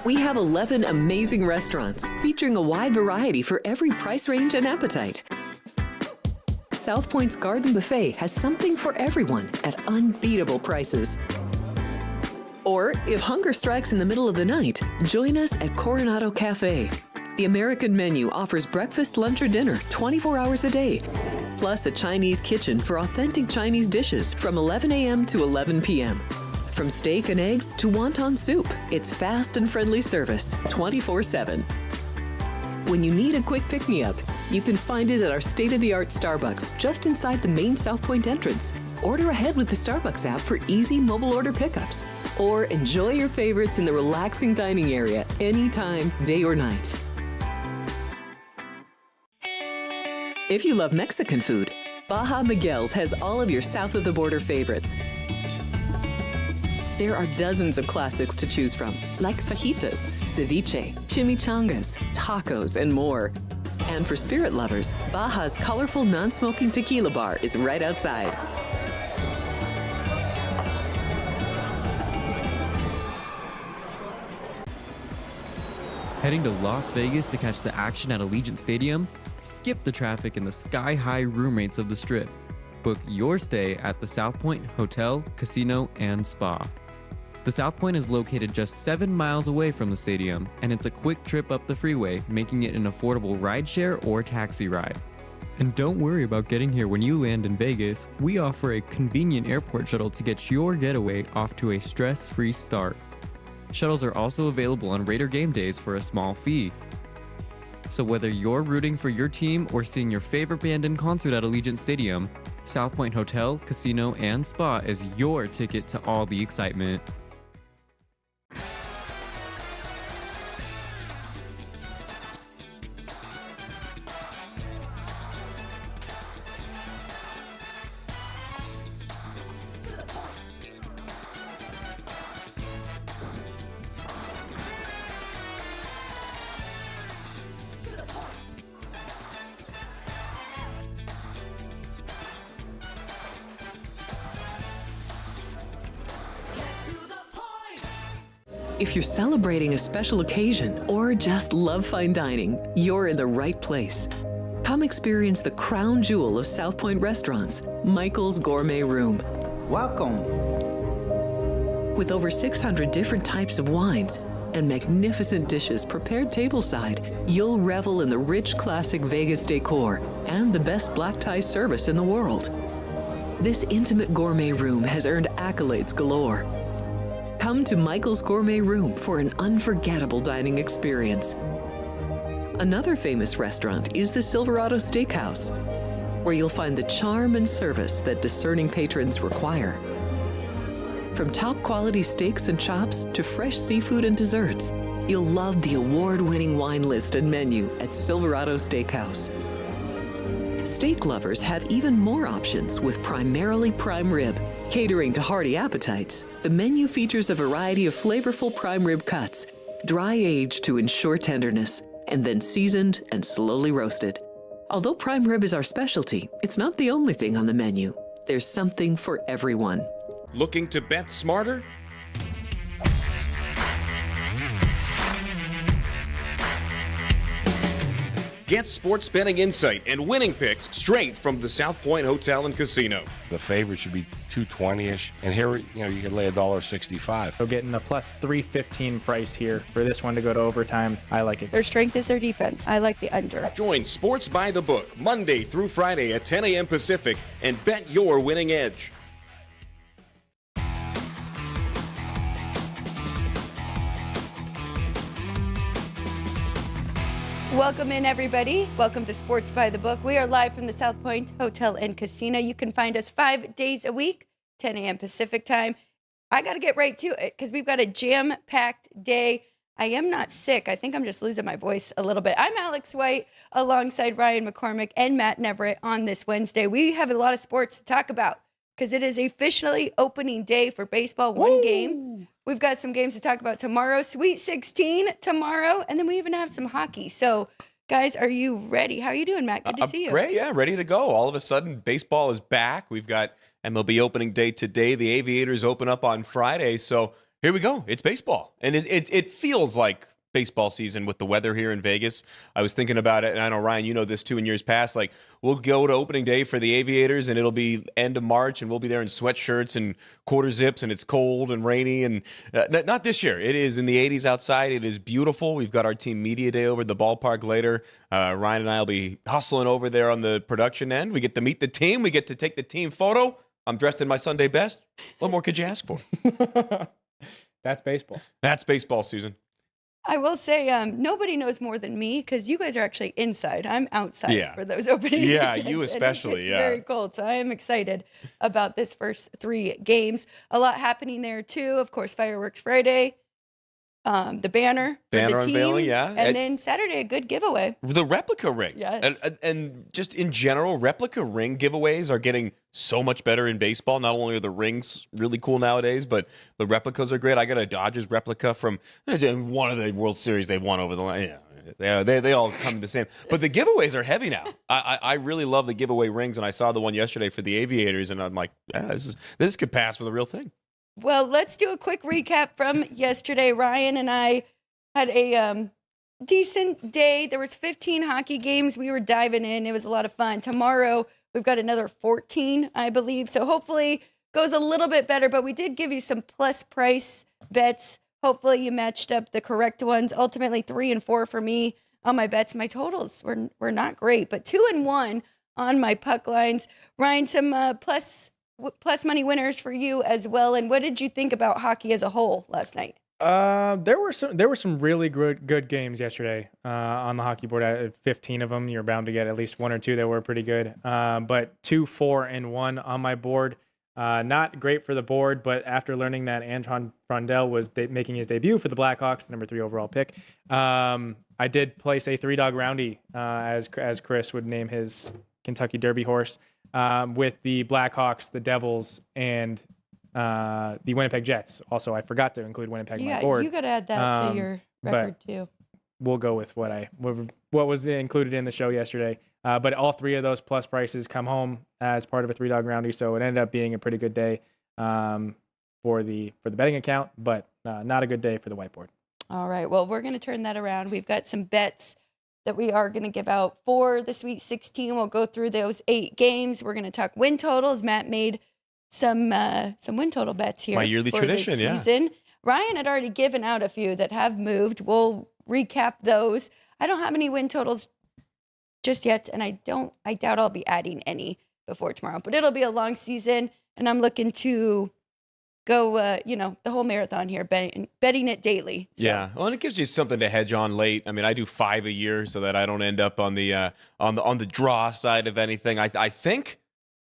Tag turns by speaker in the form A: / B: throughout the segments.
A: We have 11 amazing restaurants featuring a wide variety for every price range and appetite. South Point's Garden Buffet has something for everyone at unbeatable prices. Or, if hunger strikes in the middle of the night, join us at Coronado Cafe. The American menu offers breakfast, lunch, or dinner 24 hours a day, plus a Chinese kitchen for authentic Chinese dishes from 11 a.m. to 11 p.m. From steak and eggs to wonton soup, it's fast and friendly service 24/7. When you need a quick pick-me-up, you can find it at our state-of-the-art Starbucks just inside the main South Point entrance. Order ahead with the Starbucks app for easy mobile order pickups. Or enjoy your favorites in the relaxing dining area anytime, day or night. If you love Mexican food, Baja Miguel's has all of your south-of-the-border favorites. There are dozens of classics to choose from, like fajitas, ceviche, chimichangas, tacos, and more. And for spirit lovers, Baja's colorful non-smoking tequila bar is right outside.
B: Heading to Las Vegas to catch the action at Allegiant Stadium? Skip the traffic and the sky-high room rates of the Strip. Book your stay at the South Point Hotel, Casino, and Spa. The South Point is located just 7 miles away from the stadium, and it's a quick trip up the freeway, making it an affordable rideshare or taxi ride. And don't worry about getting here when you land in Vegas. We offer a convenient airport shuttle to get your getaway off to a stress-free start. Shuttles are also available on Raider game days for a small fee. So whether you're rooting for your team or seeing your favorite band in concert at Allegiant Stadium, South Point Hotel, Casino, and Spa is your ticket to all the excitement.
A: If you're celebrating a special occasion or just love fine dining, you're in the right place. Come experience the crown jewel of South Point restaurants, Michael's Gourmet Room.
C: Welcome.
A: With over 600 different types of wines and magnificent dishes prepared tableside, you'll revel in the rich classic Vegas decor and the best black tie service in the world. This intimate gourmet room has earned accolades galore. Come to Michael's Gourmet Room for an unforgettable dining experience. Another famous restaurant is the Silverado Steakhouse, where you'll find the charm and service that discerning patrons require. From top quality steaks and chops to fresh seafood and desserts, you'll love the award-winning wine list and menu at Silverado Steakhouse. Steak lovers have even more options with primarily prime rib. Catering to hearty appetites, the menu features a variety of flavorful prime rib cuts, dry-aged to ensure tenderness, and then seasoned and slowly roasted. Although prime rib is our specialty, it's not the only thing on the menu. There's something for everyone.
D: Looking to bet smarter? Get sports betting insight and winning picks straight from the South Point Hotel and Casino.
E: The favorite should be 220-ish, and here, you can lay $1.65.
F: So getting a plus 315 price here for this one to go to overtime. I like it.
G: Their strength is their defense. I like the under.
D: Join Sports by the Book Monday through Friday at 10 a.m. Pacific and bet your winning edge.
G: Welcome in, everybody. Welcome to Sports by the Book. We are live from the South Point Hotel and Casino. You can find us 5 days a week, 10 a.m. Pacific time. I got to get right to it because we've got a jam-packed day. I am not sick. I think I'm just losing my voice a little bit. I'm Alex White alongside Ryan McCormick and Matt Neverett on this Wednesday. We have a lot of sports to talk about because it is officially opening day for baseball. One game. We've got some games to talk about tomorrow. Sweet 16 tomorrow. And then we even have some hockey. So, guys, are you ready? How are you doing, Matt? Good to see you.
H: Great, yeah, ready to go. All of a sudden, baseball is back. We've got MLB opening day today. The Aviators open up on Friday. So Here we go. It's baseball. And it feels like baseball season with the weather here in Vegas. I was thinking about it, and I know, Ryan, you know this too in years past. Like, we'll go to opening day for the Aviators, and it'll be end of March, and we'll be there in sweatshirts and quarter zips, and it's cold and rainy. And not this year. It is in the 80s outside. It is beautiful. We've got our team media day over at the ballpark later. Ryan and I will be hustling over there on the production end. We get to meet the team. We get to take the team photo. I'm dressed in my Sunday best. What more could you ask for?
F: That's baseball.
H: That's baseball, Susan.
G: I will say, nobody knows more than me because you guys are actually inside. I'm outside for those opening
H: Yeah,
G: weekends,
H: you especially.
G: It's very cold, so I am excited about this first 3 games. A lot happening there too. Of course, Fireworks Friday, the banner for the team,
H: unveiling, yeah.
G: and then Saturday a good giveaway.
H: The replica ring.
G: Yes.
H: And just in general, replica ring giveaways are getting so much better in baseball. Not only are the rings really cool nowadays, but the replicas are great. I got a Dodgers replica from one of the World Series they've won over the line. Yeah, they all come the same. But the giveaways are heavy now. I really love the giveaway rings, and I saw the one yesterday for the Aviators, and I'm like, yeah, this could pass for the real thing.
G: Well, let's do a quick recap from yesterday. Ryan and I had a decent day. There was 15 hockey games. We were diving in. It was a lot of fun. Tomorrow, we've got another 14, I believe. So hopefully goes a little bit better. But we did give you some plus price bets. Hopefully you matched up the correct ones. Ultimately, 3 and 4 for me on my bets. My totals were not great, but 2 and 1 on my puck lines. Ryan, some plus money winners for you as well. And what did you think about hockey as a whole last night?
F: There were some really good games yesterday on the hockey board. 15 of them. You're bound to get at least 1 or 2 that were pretty good. But 2, 4, and 1 on my board. Not great for the board, but after learning that Anton Frondell was making his debut for the Blackhawks, the number 3 overall pick, I did place a 3-dog roundy, as Chris would name his Kentucky Derby horse, with the Blackhawks, the Devils, and the Winnipeg Jets. Also, I forgot to include Winnipeg on my board.
G: You got to add that to your record too.
F: We'll go with what was included in the show yesterday. But all 3 of those plus prices come home as part of a 3-dog roundy, so it ended up being a pretty good day for the betting account, but not a good day for the whiteboard. All
G: right. Well, we're going to turn that around. We've got some bets that we are going to give out for the Sweet 16. We'll go through those 8 games. We're going to talk win totals. Matt made some win total bets here.
H: My yearly
G: for
H: tradition,
G: this season. Ryan had already given out a few that have moved. We'll recap those. I don't have any win totals just yet, and I doubt I'll be adding any before tomorrow. But it'll be a long season, and I'm looking to go, the whole marathon here, betting it daily. So.
H: Yeah, well, and it gives you something to hedge on late. I mean, I do 5 a year so that I don't end up on the draw side of anything. I think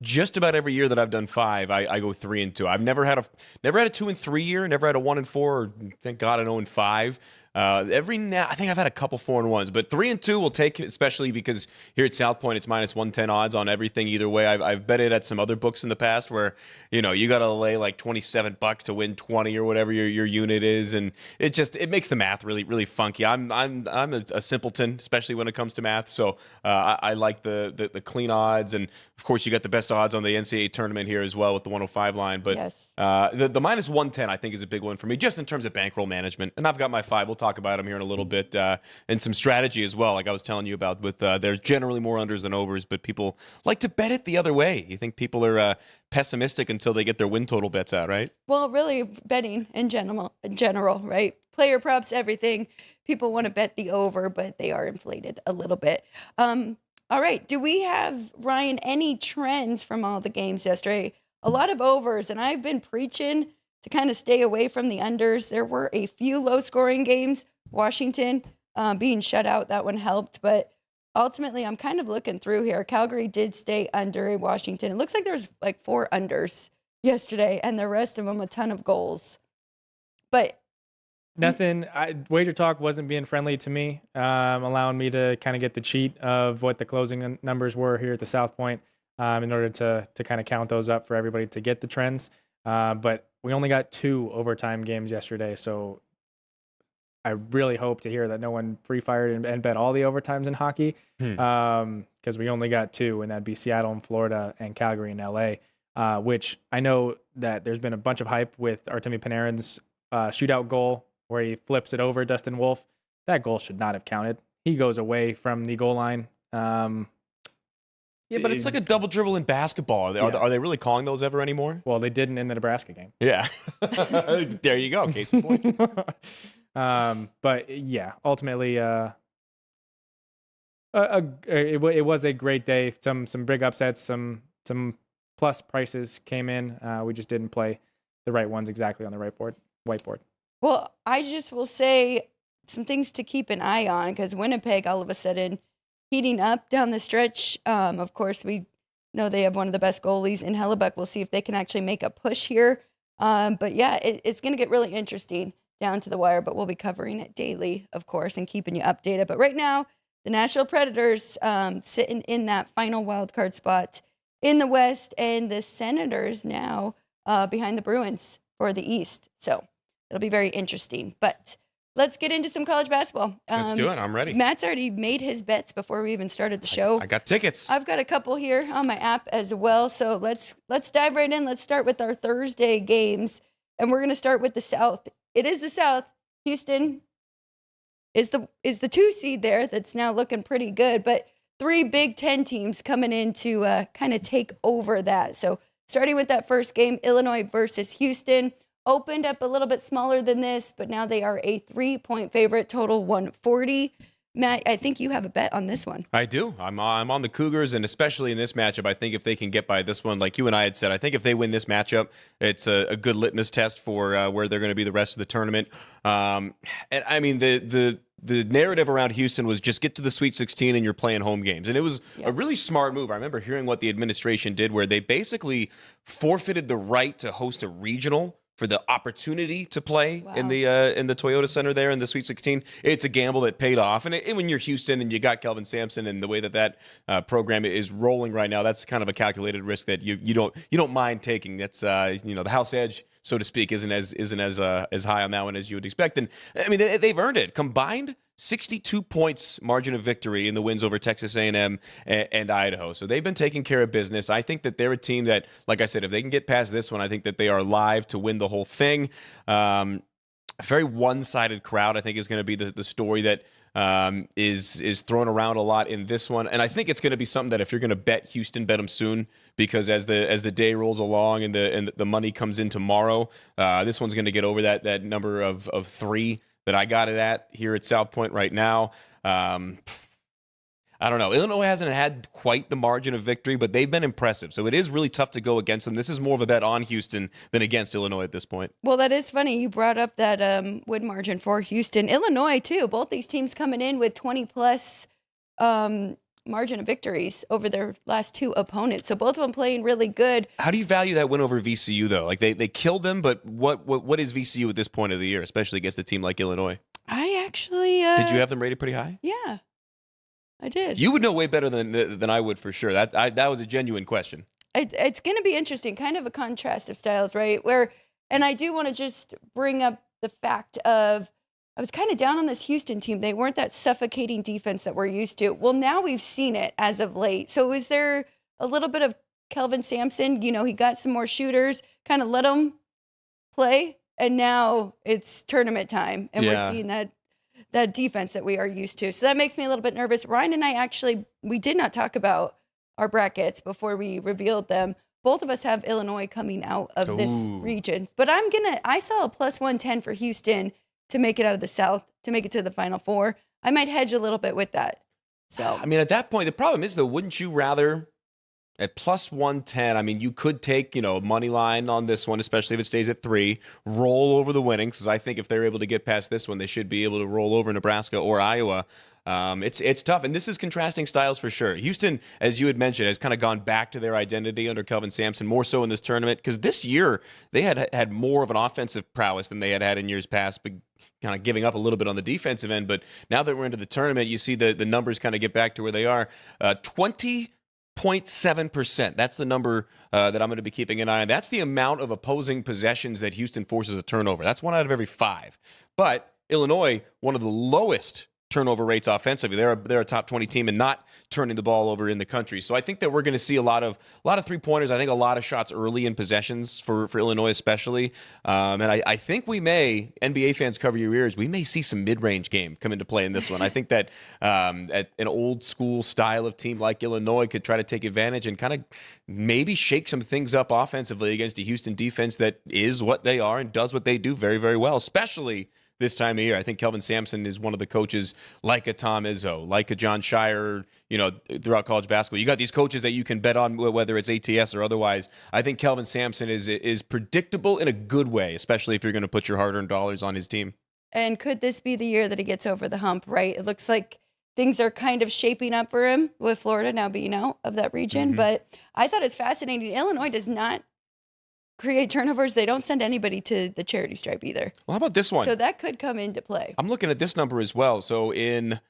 H: just about every year that I've done 5, I go 3 and 2. I've never had a 2 and 3 year, never had a 1 and 4, or thank God an 0 and 5. I think I've had a couple 4 and 1s, but 3 and 2 will take it, especially because here at South Point it's minus 110 odds on everything either way. I've bet it at some other books in the past where you got to lay like $27 to win 20 or whatever your unit is, and it makes the math really really funky. I'm a simpleton, especially when it comes to math, so I like the clean odds, and of course you got the best odds on the NCAA tournament here as well with the 105 line. But
G: yes.
H: The minus 110 I think is a big one for me, just in terms of bankroll management, and I've got my 5. We'll talk about them here in a little bit, and some strategy as well, like I was telling you about. With there's generally more unders than overs, but people like to bet it the other way. You think people are pessimistic until they get their win total bets out, right?
G: Well, really, betting in general, right? Player props, everything. People want to bet the over, but they are inflated a little bit. All right, do we have, Ryan, any trends from all the games yesterday? A lot of overs, and I've been preaching to kind of stay away from the unders. There were a few low-scoring games. Washington being shut out, that one helped. But ultimately, I'm kind of looking through here. Calgary did stay under in Washington. It looks like there's like 4 unders yesterday, and the rest of them a ton of goals. But
F: nothing. Wager Talk wasn't being friendly to me, allowing me to kind of get the cheat of what the closing numbers were here at the South Point in order to kind of count those up for everybody to get the trends. But we only got 2 overtime games yesterday, so I really hope to hear that no one free-fired and bet all the overtimes in hockey, because we only got 2, and that'd be Seattle and Florida and Calgary and LA, which I know that there's been a bunch of hype with Artemi Panarin's shootout goal where he flips it over Dustin Wolf. That goal should not have counted. He goes away from the goal line.
H: Yeah, but it's like a double dribble in basketball. Are they really calling those ever anymore?
F: Well, they didn't in the Nebraska game.
H: Yeah. There you go. Case in point.
F: But yeah, ultimately, it was a great day. Some big upsets, some plus prices came in. We just didn't play the right ones exactly on the whiteboard.
G: Well, I just will say some things to keep an eye on because Winnipeg all of a sudden heating up down the stretch. Of course, we know they have one of the best goalies in Hellebuck. We'll see if they can actually make a push here. But yeah, it's going to get really interesting down to the wire, but we'll be covering it daily, of course, and keeping you updated. But right now, the Nashville Predators sitting in that final wild card spot in the West, and the Senators now behind the Bruins for the East. So it'll be very interesting. But let's get into some college basketball.
H: Let's do it. I'm ready.
G: Matt's already made his bets before we even started the show.
H: I got tickets.
G: I've got a couple here on my app as well. So let's dive right in. Let's start with our Thursday games, and we're going to start with the South. It is the South. Houston is the 2 seed there. That's now looking pretty good, but 3 Big Ten teams coming in to kind of take over that. So starting with that first game, Illinois versus Houston. Opened up a little bit smaller than this, but now they are a 3-point favorite, total 140. Matt, I think you have a bet on this one.
H: I do. I'm on the Cougars, and especially in this matchup, I think if they can get by this one, like you and I had said, I think if they win this matchup, it's a good litmus test for where they're going to be the rest of the tournament. And I mean, the narrative around Houston was just get to the Sweet 16 and you're playing home games. And it was a really smart move. I remember hearing what the administration did where they basically forfeited the right to host a regional for the opportunity to play in the Toyota Center there in the Sweet 16. It's a gamble that paid off. And when you're Houston and you got Kelvin Sampson and the way that program is rolling right now, that's kind of a calculated risk that you don't mind taking. That's the house edge, so to speak, isn't as high on that one as you would expect. And I mean they've earned it. Combined 62 points margin of victory in the wins over Texas A&M and Idaho. So they've been taking care of business. I think that they're a team that, like I said, if they can get past this one, I think that they are live to win the whole thing. A very one-sided crowd, I think, is going to be the story that is thrown around a lot in this one. And I think it's going to be something that if you're going to bet Houston, bet them soon, because as the day rolls along and the money comes in tomorrow, this one's going to get over that number of 3 that I got it at here at South Point right now. I don't know. Illinois hasn't had quite the margin of victory, but they've been impressive. So it is really tough to go against them. This is more of a bet on Houston than against Illinois at this point.
G: Well, that is funny. You brought up that win margin for Houston. Illinois, too. Both these teams coming in with 20-plus margin of victories over their last 2 opponents. So both of them playing really good.
H: How do you value that win over VCU, though? Like, they killed them, but what is VCU at this point of the year, especially against a team like Illinois?
G: I actually...
H: Did you have them rated pretty high?
G: Yeah, I did.
H: You would know way better than I would for sure. That was a genuine question.
G: It's going to be interesting, kind of a contrast of styles, right? And I do want to just bring up the fact of I was kind of down on this Houston team. They weren't that suffocating defense that we're used to. Well, now we've seen it as of late. So is there a little bit of Kelvin Sampson? He got some more shooters, kind of let them play, and now it's tournament time, and we're seeing that defense that we are used to. So that makes me a little bit nervous. Ryan and I we did not talk about our brackets before we revealed them. Both of us have Illinois coming out of this region. But I saw a plus 110 for Houston to make it out of the South, to make it to the Final Four. I might hedge a little bit with that. So
H: I mean, at that point, the problem is, though, wouldn't you rather at plus 110, I mean, you could take, money line on this one, especially if it stays at 3, roll over the winnings, because I think if they're able to get past this one, they should be able to roll over Nebraska or Iowa. It's tough, and this is contrasting styles for sure. Houston, as you had mentioned, has kind of gone back to their identity under Kelvin Sampson, more so in this tournament, because this year they had more of an offensive prowess than they had in years past, but kind of giving up a little bit on the defensive end. But now that we're into the tournament, you see the numbers kind of get back to where they are. 20.7%. That's the number that I'm going to be keeping an eye on. That's the amount of opposing possessions that Houston forces a turnover. That's 1 out of every 5. But Illinois, one of the lowest turnover rates offensively. They're a top 20 team and not turning the ball over in the country. So I think that we're going to see a lot of 3-pointers. I think a lot of shots early in possessions for Illinois especially. And I think we may, NBA fans cover your ears, we may see some mid-range game come into play in this one. I think that at an old school style of team like Illinois could try to take advantage and kind of maybe shake some things up offensively against a Houston defense that is what they are and does what they do very, very well, especially this time of year. I think Kelvin Sampson is one of the coaches like a Tom Izzo, like a John Shire, throughout college basketball. You got these coaches that you can bet on, whether it's ATS or otherwise. I think Kelvin Sampson is predictable in a good way, especially if you're going to put your hard-earned dollars on his team.
G: And could this be the year that he gets over the hump, right? It looks like things are kind of shaping up for him with Florida now being out of that region. But I thought it's fascinating. Illinois does not create turnovers. They don't send anybody to the charity stripe either.
H: Well, how about this one?
G: So that could come into play.
H: I'm looking at this number as well. So in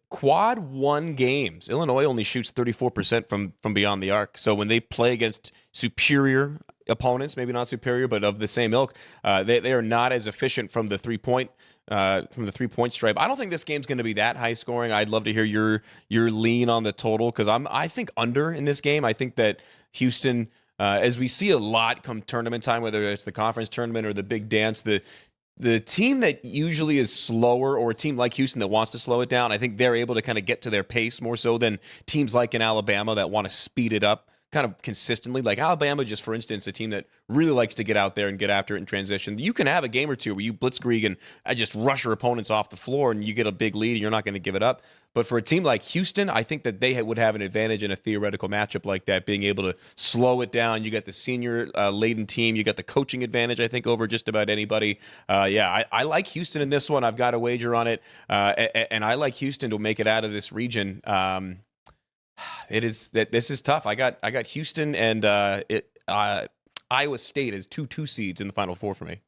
H: quad 1 games, Illinois only shoots 34% from beyond the arc. So when they play against superior opponents, maybe not superior, but of the same ilk, they are not as efficient from the 3-point stripe. I don't think this game's going to be that high scoring. I'd love to hear your lean on the total, because I think under in this game. I think that Houston, as we see a lot come tournament time, whether it's the conference tournament or the big dance, the team that usually is slower, or a team like Houston that wants to slow it down, I think they're able to kind of get to their pace more so than teams like in Alabama that want to speed it up kind of consistently. Like Alabama, just for instance, a team that really likes to get out there and get after it in transition. You can have a game or two where you blitzkrieg and just rush your opponents off the floor and you get a big lead and you're not going to give it up. But for a team like Houston, I think that they would have an advantage in a theoretical matchup like that, being able to slow it down. You got the senior laden team. You got the coaching advantage, I think, over just about anybody. I like Houston in this one. I've got a wager on it. And I like Houston to make it out of this region. This is tough. I got Houston and Iowa State as two seeds in the Final Four for me.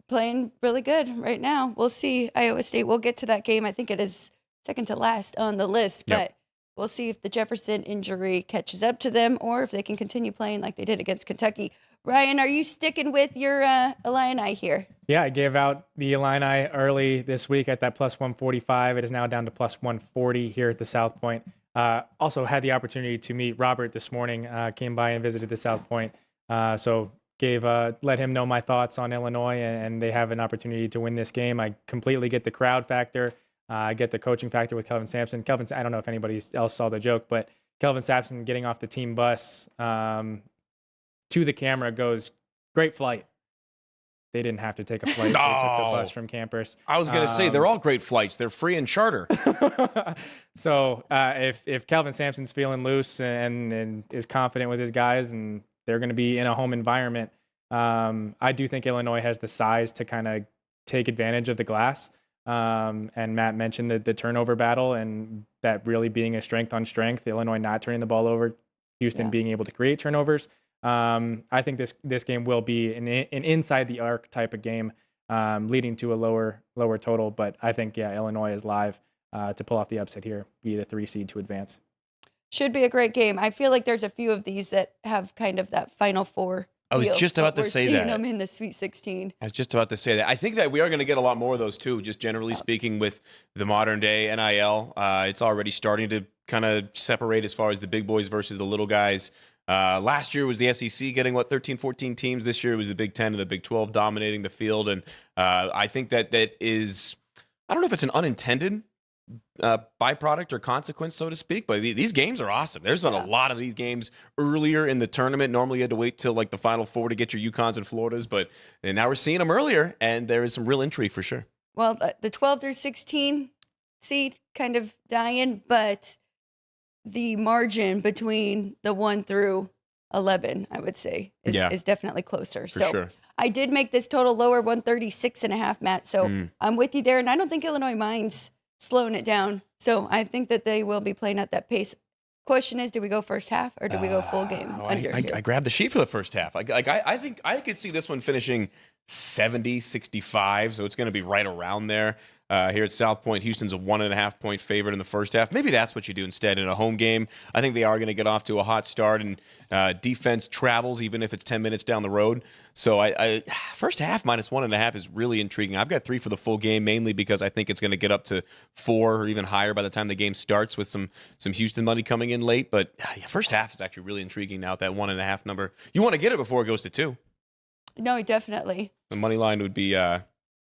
G: Playing really good right now. We'll see. Iowa State. We'll get to that game. I think it is second to last on the list, but we'll see if the Jefferson injury catches up to them or if they can continue playing like they did against Kentucky. Ryan, are you sticking with your Illini here? Yeah, I gave out the Illini early this week at that plus 145. It is now down to plus 140 here at the South Point. Also had the opportunity to meet Robert this morning, came by and visited the South Point. So let him know my thoughts on Illinois, and they have an opportunity to win this game. I completely get the crowd factor. I get the coaching factor with Kelvin Sampson. I don't know if anybody else saw the joke, but Kelvin Sampson getting off the team bus to the camera goes, "Great flight." They didn't have to take a flight. They took the bus from campus.
H: I was going to say, they're all great flights. They're free and charter.
F: So if Kelvin Sampson's feeling loose and is confident with his guys and they're going to be in a home environment, I do think Illinois has the size to kind of take advantage of the glass. And Matt mentioned the turnover battle and that really being a strength on strength, Illinois not turning the ball over, Houston being able to create turnovers. I think this game will be an inside the arc type of game, leading to a lower total. But I think, Illinois is live to pull off the upset here, be the 3 seed to advance. Should be a great game. I feel like there's a few of these that have kind of that Final Four.
H: I was just about to say that.
G: Them in the Sweet 16.
H: I was just about to say that. I think that we are going to get a lot more of those too, just generally speaking with the modern day NIL. It's already starting to kind of separate as far as the big boys versus the little guys. Last year was the SEC getting 13, 14 teams. This year it was the Big 10 and the Big 12 dominating the field. And I think that is, I don't know if it's an unintended byproduct or consequence, so to speak, but these games are awesome. There's been a lot of these games earlier in the tournament. Normally you had to wait till like the Final Four to get your UConns and Floridas, and now we're seeing them earlier, and there is some real intrigue for sure. Well,
G: the 12 through 16 seed kind of dying, but the margin between the 1 through 11, I would say, is definitely closer.
H: For sure.
G: I did make this total lower, 136.5, Matt. So I'm with you there, and I don't think Illinois minds slowing it down. So I think that they will be playing at that pace. Question is, do we go first half or do we go full game?
H: I grabbed the sheet for the first half. I think I could see this one finishing 70-65, so it's going to be right around there. here at South Point. Houston's a 1.5-point favorite in the first half. Maybe that's what you do instead in a home game. I think they are going to get off to a hot start, and defense travels even if it's 10 minutes down the road. So I first half -1.5 is really intriguing. I've got 3 for the full game, mainly because I think it's going to get up to 4 or even higher by the time the game starts, with some Houston money coming in late. But first half is actually really intriguing now at that 1.5 number. You want to get it before it goes to 2.
G: No, definitely.
H: The money line would be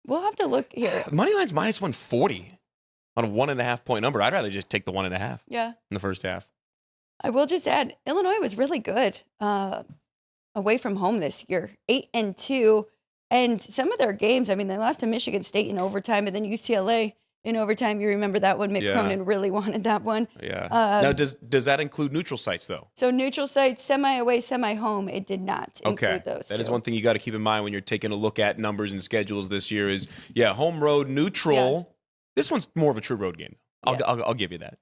G: We'll have to look here.
H: money line's -140 on a 1.5-point number. I'd rather just take the 1.5
G: Yeah.
H: in the first half.
G: I will just add, Illinois was really good away from home this year, 8-2. And some of their games, I mean, they lost to Michigan State in overtime, and then UCLA in overtime. You remember that one? Mick
H: Yeah.
G: Cronin really wanted that one.
H: Yeah. Now, does that include neutral sites, though?
G: So neutral sites, semi-away, semi-home, it did not include those.
H: That is
G: two.
H: one thing you got to keep in mind when you're taking a look at numbers and schedules this year is, home road, neutral.
G: Yes.
H: This one's more of a true road game. I'll give you that.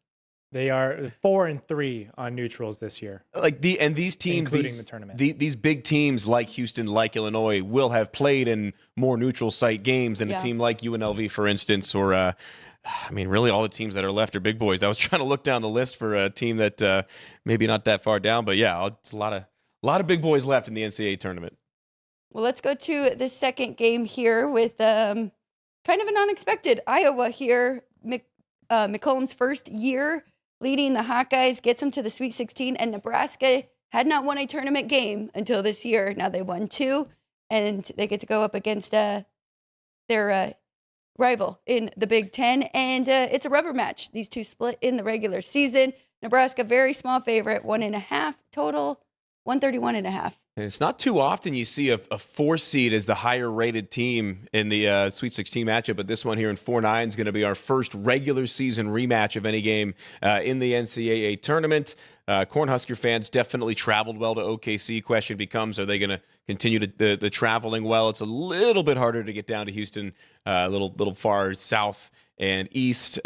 F: They are 4-3 on neutrals this year,
H: Like these teams,
F: including the tournament.
H: These big teams like Houston, like Illinois, will have played in more neutral site games than a
G: Yeah.
H: team like UNLV, for instance, or really all the teams that are left are big boys. I was trying to look down the list for a team that maybe not that far down, but it's a lot of big boys left in the NCAA tournament.
G: Well, let's go to the second game here with kind of an unexpected Iowa here. McCollum's first year leading the Hawkeyes gets them to the Sweet 16, and Nebraska had not won a tournament game until this year. Now they won 2, and they get to go up against their rival in the Big Ten, and it's a rubber match. These two split in the regular season. Nebraska, very small favorite, 1.5 total, 131.5.
H: And it's not too often you see a 4 seed as the higher rated team in the Sweet 16 matchup, but this one here in 4-9 is going to be our first regular season rematch of any game in the NCAA tournament. Cornhusker fans definitely traveled well to OKC. Question becomes, are they going to continue the traveling well? It's a little bit harder to get down to Houston, a little far south and east.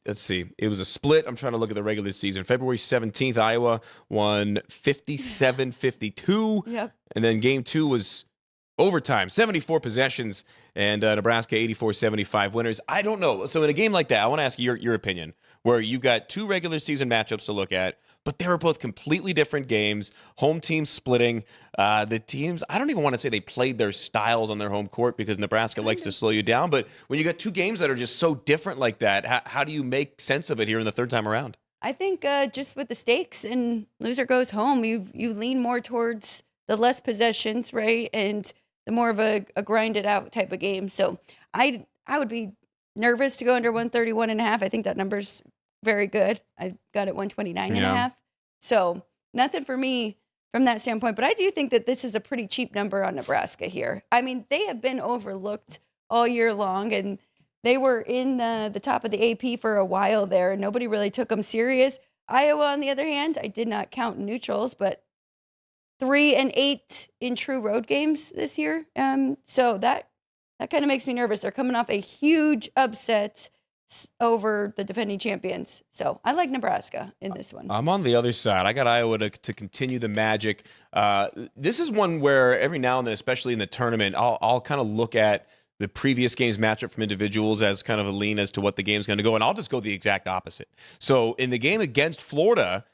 H: Let's see. It was a split. I'm trying to look at the regular season. February 17th, Iowa won 57-52.
G: Yep.
H: And then game 2 was overtime, 74 possessions, and Nebraska 84-75 winners. I don't know. So in a game like that, I want to ask your opinion, where you got 2 regular season matchups to look at, but they were both completely different games. Home teams splitting. The teams, I don't even want to say they played their styles on their home court, because Nebraska likes to slow you down. But when you got 2 games that are just so different like that, how do you make sense of it here in the third time around?
G: I think just with the stakes and loser goes home, you lean more towards the less possessions, right? And the more of a grinded out type of game. So I would be nervous to go under 131.5. I think that number's very good. I got it 129.5.
H: Yeah.
G: So nothing for me from that standpoint. But I do think that this is a pretty cheap number on Nebraska here. I mean, they have been overlooked all year long, and they were in the top of the AP for a while there, and nobody really took them serious. Iowa, on the other hand, I did not count neutrals, but 3-8 in true road games this year. So that kind of makes me nervous. They're coming off a huge upset over the defending champions. So I like Nebraska in this one.
H: I'm on the other side. I got Iowa to continue the magic. This is one where every now and then, especially in the tournament, I'll kind of look at the previous game's matchup from individuals as kind of a lean as to what the game's going to go, and I'll just go the exact opposite. So in the game against Florida,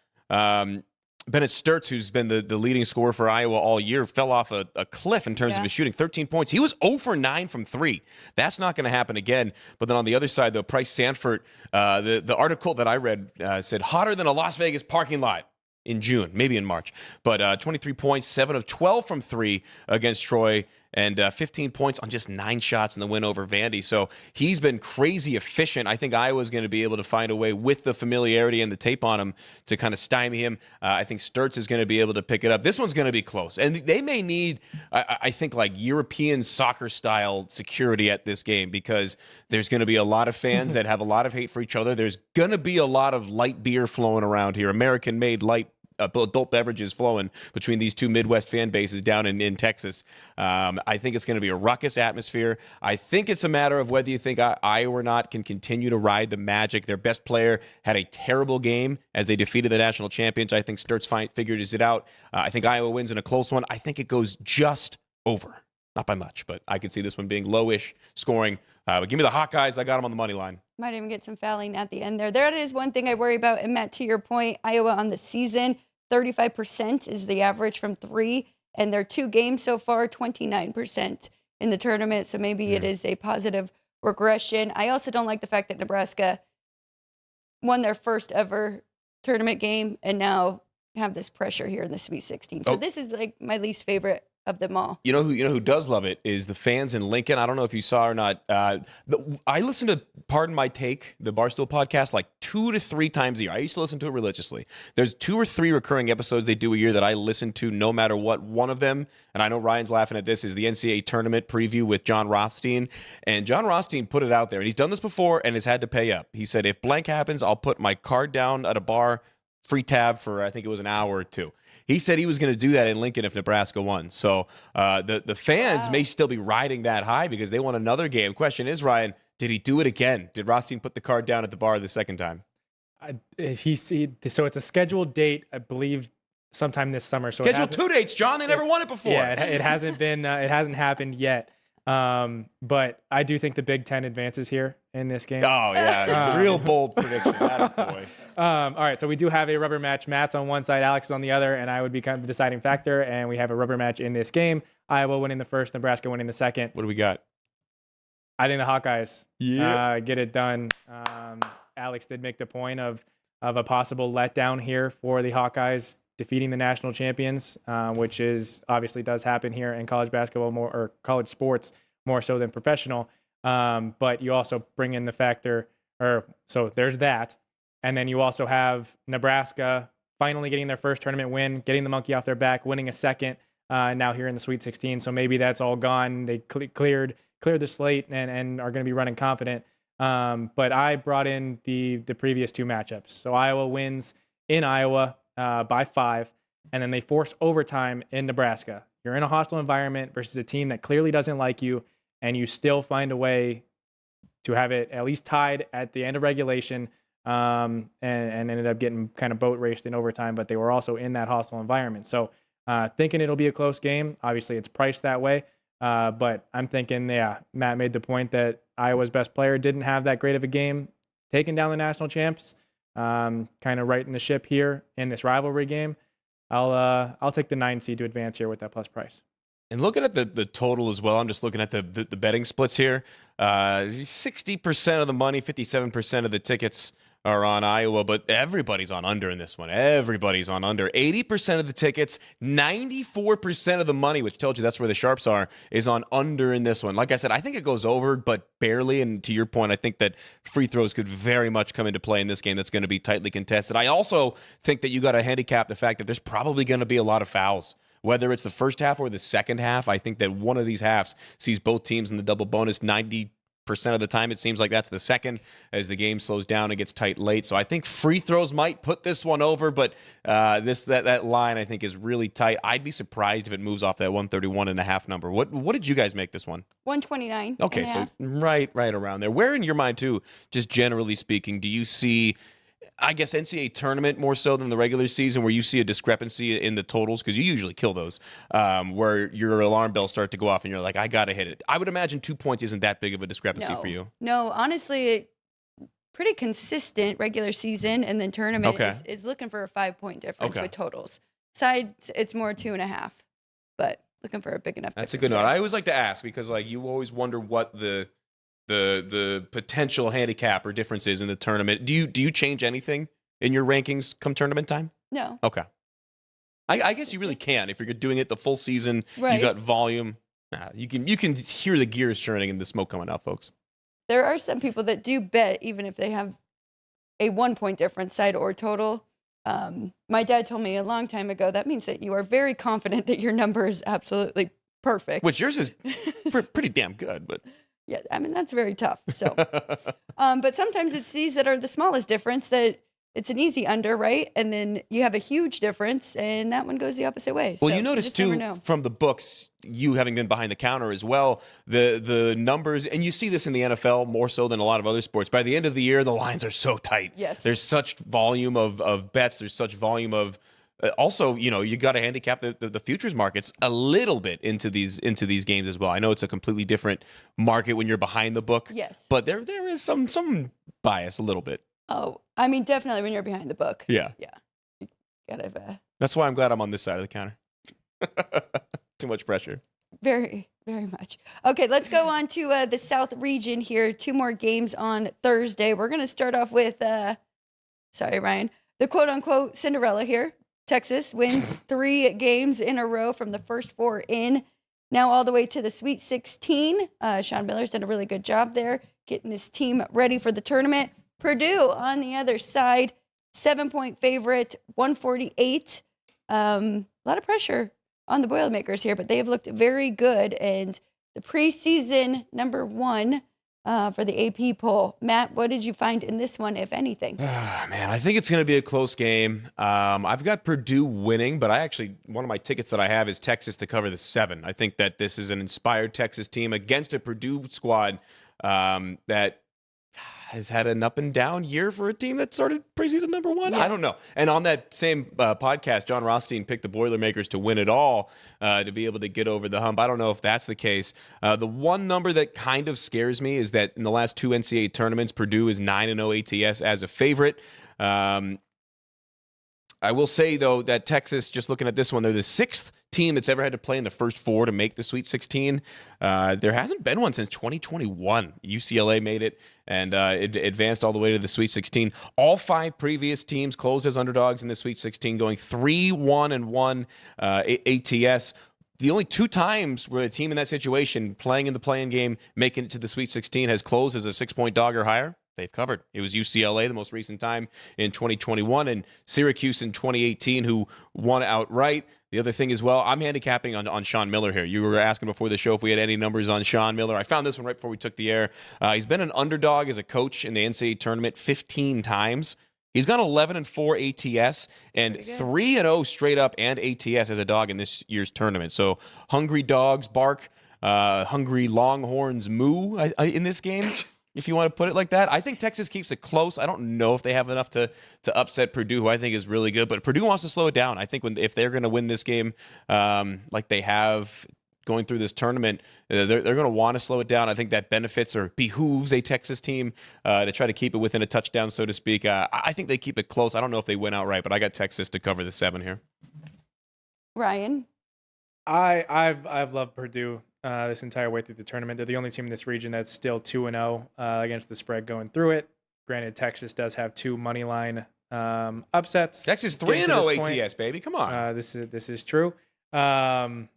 H: Bennett Sturtz, who's been the leading scorer for Iowa all year, fell off a cliff in terms of his shooting, 13 points. He was 0 for 9 from 3. That's not going to happen again. But then on the other side, though, Price Sanford, the article that I read said hotter than a Las Vegas parking lot in June, maybe in March. But 23 points, 7 of 12 from 3 against Troy, and 15 points on just 9 shots in the win over Vandy. So he's been crazy efficient. I think Iowa's going to be able to find a way with the familiarity and the tape on him to kind of stymie him. I think Sturtz is going to be able to pick it up. This one's going to be close. And they may need, I think, like European soccer-style security at this game, because there's going to be a lot of fans that have a lot of hate for each other. There's going to be a lot of light beer flowing around here, American-made light adult beverages flowing between these two Midwest fan bases down in Texas. I think it's going to be a ruckus atmosphere. I think it's a matter of whether you think Iowa or not can continue to ride the magic. Their best player had a terrible game as they defeated the national champions. I think Sturtz figures it out. I think Iowa wins in a close one. I think it goes just over. Not by much, but I could see this one being lowish scoring. But give me the Hawkeyes. I got them on the money line.
G: Might even get some fouling at the end there. There is one thing I worry about. And Matt, to your point, Iowa on the season, 35% is the average from 3. And their 2 games so far, 29% in the tournament. So maybe it is a positive regression. I also don't like the fact that Nebraska won their first ever tournament game and now have this pressure here in the Sweet 16. So this is like my least favorite of them all.
H: You know who does love it is the fans in Lincoln. I don't know if you saw or not. I listen to Pardon My Take, the Barstool podcast, like 2 to 3 times a year. I used to listen to it religiously. There's 2 or 3 recurring episodes they do a year that I listen to no matter what. One of them, and I know Ryan's laughing at this, is the NCAA tournament preview with John Rothstein. And John Rothstein put it out there, and he's done this before and has had to pay up. He said, if blank happens, I'll put my card down at a bar, free tab for, I think it was an hour or 2. He said he was going to do that in Lincoln if Nebraska won. So the fans may still be riding that high because they want another game. Question is, Ryan, did he do it again? Did Rothstein put the card down at the bar the second time?
F: So it's a scheduled date, I believe, sometime this summer. So
H: scheduled 2 dates, John. They never won it before.
F: Yeah, it hasn't been. It hasn't happened yet. But I do think the Big Ten advances here in this game.
H: Oh, yeah. Real bold prediction. Boy.
F: All right, so we do have a rubber match. Matt's on one side, Alex is on the other, and I would be kind of the deciding factor. And we have a rubber match in this game. Iowa winning the first, Nebraska winning the second.
H: What do we got?
F: I think the Hawkeyes get it done. Alex did make the point of a possible letdown here for the Hawkeyes defeating the national champions, which is obviously does happen here in college basketball more or college sports more so than professional. But you also bring in the factor, so there's that. And then you also have Nebraska finally getting their first tournament win, getting the monkey off their back, winning a second, now here in the Sweet 16. So maybe that's all gone. They cleared the slate and are going to be running confident. But I brought in the previous 2 matchups. So Iowa wins in Iowa by 5, and then they force overtime in Nebraska. You're in a hostile environment versus a team that clearly doesn't like you, and you still find a way to have it at least tied at the end of regulation, and ended up getting kind of boat raced in overtime, but they were also in that hostile environment. So thinking it'll be a close game. Obviously, it's priced that way, but I'm thinking, Matt made the point that Iowa's best player didn't have that great of a game taking down the national champs, kind of righting the ship here in this rivalry game. I'll take the 9 seed to advance here with that plus price.
H: And looking at the total as well, I'm just looking at the betting splits here. 60% of the money, 57% of the tickets are on Iowa, but everybody's on under in this one. Everybody's on under. 80% of the tickets, 94% of the money, which tells you that's where the sharps are, is on under in this one. Like I said, I think it goes over, but barely. And to your point, I think that free throws could very much come into play in this game that's going to be tightly contested. I also think that you got to handicap the fact that there's probably going to be a lot of fouls. Whether it's the first half or the second half, I think that one of these halves sees both teams in the double bonus 90% of the time. It seems like that's the second as the game slows down and gets tight late. So I think free throws might put this one over, but that line I think is really tight. I'd be surprised if it moves off that 131.5 number. What did you guys make this one?
G: 129.
H: Okay, so right around there. Where in your mind too, just generally speaking, do you see, I guess, NCAA tournament more so than the regular season, where you see a discrepancy in the totals? Because you usually kill those, where your alarm bells start to go off and you're like, I got to hit it. I would imagine 2 points isn't that big of a discrepancy for you.
G: No, honestly, pretty consistent regular season, and then tournament is looking for a 5-point difference with totals. Sides, it's more 2.5, but looking for a big enough
H: That's a
G: difference
H: good note.
G: there.
H: I always like to ask because you always wonder what the potential handicap or difference is in the tournament. Do you change anything in your rankings come tournament time?
G: No.
H: Okay. I guess you really can if you're doing it the full season.
G: Right.
H: You got volume. You can hear the gears churning and the smoke coming out, folks.
G: There are some people that do bet even if they have a 1-point difference, side or total. My dad told me a long time ago that means that you are very confident that your number is absolutely perfect.
H: Which yours is pretty damn good, but.
G: Yeah, I mean, that's very tough. So, but sometimes it's these that are the smallest difference that it's an easy under, right? And then you have a huge difference, and that one goes the opposite way.
H: Well,
G: so
H: you notice too from the books, you having been behind the counter as well, the numbers, and you see this in the NFL more so than a lot of other sports. By the end of the year, the lines are so tight.
G: Yes.
H: There's such volume of bets. There's such volume of Also, you got to handicap the futures markets a little bit into these games as well. I know it's a completely different market when you're behind the book.
G: Yes.
H: But there is some bias a little bit.
G: Oh, I mean, definitely when you're behind the book.
H: Yeah.
G: Yeah. You gotta,
H: That's why I'm glad I'm on this side of the counter. Too much pressure.
G: very, very much. Okay, let's go on to the South region here. 2 more games on Thursday. We're going to start off with, sorry, Ryan, the quote-unquote Cinderella here. Texas wins 3 games in a row from the first 4 in. Now all the way to the Sweet 16. Sean Miller's done a really good job there, getting his team ready for the tournament. Purdue on the other side, 7-point favorite, 148. A lot of pressure on the Boilermakers here, but they have looked very good. And the preseason number 1 for the AP poll. Matt, what did you find in this one, if anything?
H: Man, I think it's going to be a close game. I've got Purdue winning, but one of my tickets that I have is Texas to cover the 7. I think that this is an inspired Texas team against a Purdue squad that has had an up and down year for a team that started preseason number 1.
G: Yeah.
H: I don't know. And on that same podcast, John Rothstein picked the Boilermakers to win it all, to be able to get over the hump. I don't know if that's the case. The one number that kind of scares me is that in the last 2 NCAA tournaments, Purdue is 9-0 ATS as a favorite. I will say, though, that Texas, just looking at this one, they're the 6th team that's ever had to play in the first 4 to make the Sweet 16. There hasn't been one since 2021. UCLA made it and it advanced all the way to the Sweet 16. All 5 previous teams closed as underdogs in the Sweet 16, going 3-1-1 ATS. The only 2 times where a team in that situation, playing in the play-in game, making it to the Sweet 16, has closed as a 6-point dog or higher, they've covered. It was UCLA the most recent time in 2021 and Syracuse in 2018 who won outright. The other thing as well, I'm handicapping on Sean Miller here. You were asking before the show if we had any numbers on Sean Miller. I found this one right before we took the air. He's been an underdog as a coach in the NCAA tournament 15 times. He's gone 11-4 ATS and 3-0 straight up and ATS as a dog in this year's tournament. So hungry dogs bark, hungry longhorns moo in this game. If you want to put it like that. I think Texas keeps it close. I don't know if they have enough to upset Purdue, who I think is really good, but Purdue wants to slow it down. I think if they're going to win this game like they have going through this tournament, they're going to want to slow it down. I think that benefits or behooves a Texas team to try to keep it within a touchdown, so to speak. I think they keep it close. I don't know if they win outright, but I got Texas to cover the 7 here.
G: Ryan?
F: I've loved Purdue this entire way through the tournament. They're the only team in this region that's still 2-0 against the spread going through it. Granted, Texas does have 2 money line upsets.
H: Texas 3-0 ATS, baby. Come on.
F: This is true. But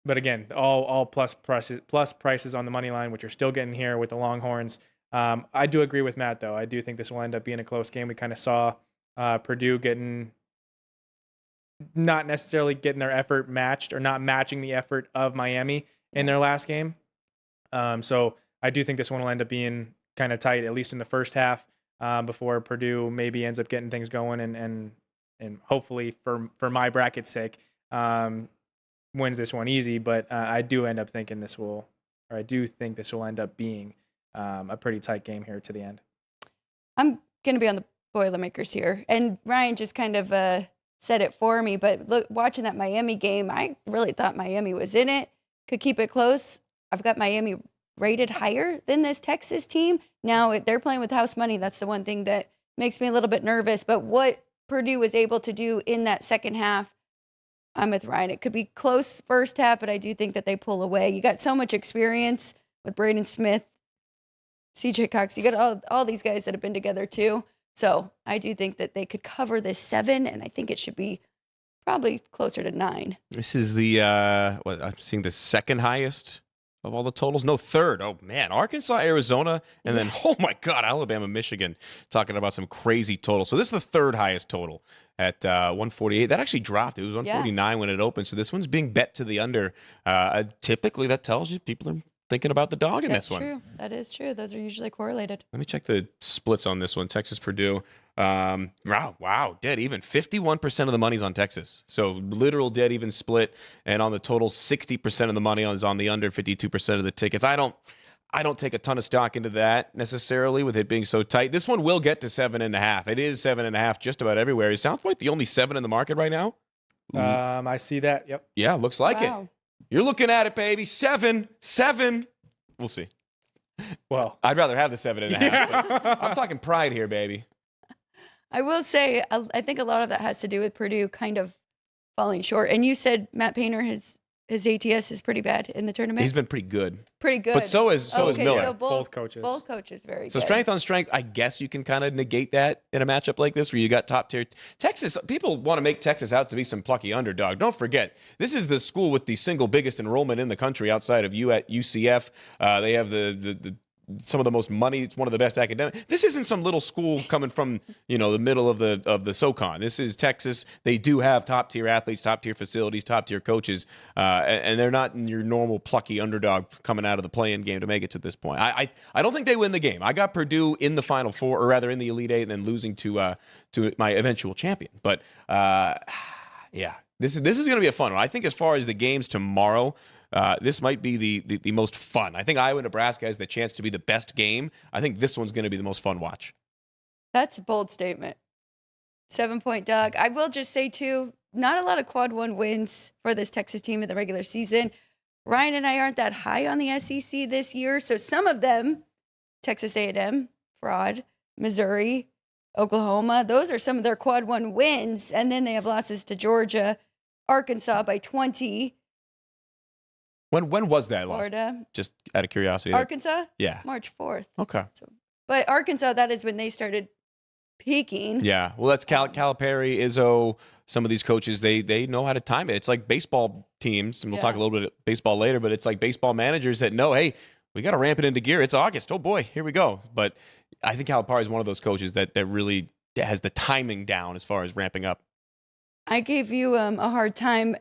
F: again, all plus prices on the money line, which are still getting here with the Longhorns. I do agree with Matt, though. I do think this will end up being a close game. We kind of saw Purdue not necessarily getting their effort matched or not matching the effort of Miami in their last game. So I do think this one will end up being kind of tight, at least in the first half, before Purdue maybe ends up getting things going and hopefully for my bracket's sake, wins this one easy. But I do think this will end up being a pretty tight game here to the end. I'm
G: going to be on the Boilermakers here. And Ryan just kind of said it for me. But look, watching that Miami game, I really thought Miami was in it, could keep it close. I've got Miami rated higher than this Texas team. Now, they're playing with house money. That's the one thing that makes me a little bit nervous. But what Purdue was able to do in that second half, I'm with Ryan. It could be close first half, but I do think that they pull away. You got so much experience with Braden Smith, CJ Cox. You got all these guys that have been together too. So I do think that they could cover this 7, and I think it should be probably closer to 9.
H: This is the I'm seeing the second highest of all the totals. No, third. Oh man, Arkansas, Arizona, and then oh my God, Alabama, Michigan. Talking about some crazy totals. So this is the third highest total at 148. That actually dropped. It was 149 when it opened. So this one's being bet to the under. Typically, that tells you people are thinking about the dog in this one.
G: That's true. That is true. Those are usually correlated.
H: Let me check the splits on this one. Texas, Purdue. Wow, dead even. 51% of the money's on Texas. So literal dead even split. And on the total, 60% of the money is on the under, 52% of the tickets. I don't I don't take a ton of stock into that necessarily with it being so tight. This one will get to 7.5. It is 7.5 just about everywhere. Is South Point the only 7 in the market right now?
F: I see that. Yep.
H: Yeah, looks like it.
G: Wow.
H: You're looking at it, baby. 7. We'll see.
F: Well,
H: I'd rather have the 7.5. but I'm talking pride here, baby.
G: I will say, I think a lot of that has to do with Purdue kind of falling short. And you said Matt Painter, his ATS is pretty bad in the tournament.
H: He's been pretty good.
G: Pretty good.
H: But so is Miller.
G: So
F: Both coaches.
G: Both coaches very
H: So
G: good.
H: strength on strength, I guess you can kind of negate that in a matchup like this where you got top tier. Texas, people want to make Texas out to be some plucky underdog. Don't forget, this is the school with the single biggest enrollment in the country outside of you at UCF. They have the some of the most money. It's one of the best academic. This isn't some little school coming from, the middle of the SoCon. This is Texas. They do have top tier athletes, top tier facilities, top tier coaches, and they're not your normal plucky underdog coming out of the play-in game to make it to this point. I don't think they win the game. I got Purdue in the Final Four, or rather in the Elite Eight, and then losing to my eventual champion. But yeah, this is going to be a fun one. I think as far as the games tomorrow. This might be the most fun. I think Iowa-Nebraska has the chance to be the best game. I think this one's going to be the most fun watch.
G: That's a bold statement. 7-point dog. I will just say, too, not a lot of quad one wins for this Texas team in the regular season. Ryan and I aren't that high on the SEC this year, so some of them, Texas A&M, fraud, Missouri, Oklahoma, those are some of their quad one wins, and then they have losses to Georgia, Arkansas by 20.
H: When was that loss?
G: Florida.
H: Just out of curiosity.
G: Arkansas?
H: Yeah.
G: March 4th.
H: Okay.
G: But Arkansas, that is when they started peaking.
H: Yeah. Well, that's Calipari, Izzo, some of these coaches, they know how to time it. It's like baseball teams, and we'll talk a little bit of baseball later, but it's like baseball managers that know, hey, we got to ramp it into gear. It's August. Oh, boy, here we go. But I think Calipari is one of those coaches that really has the timing down as far as ramping up.
G: I gave you a hard time.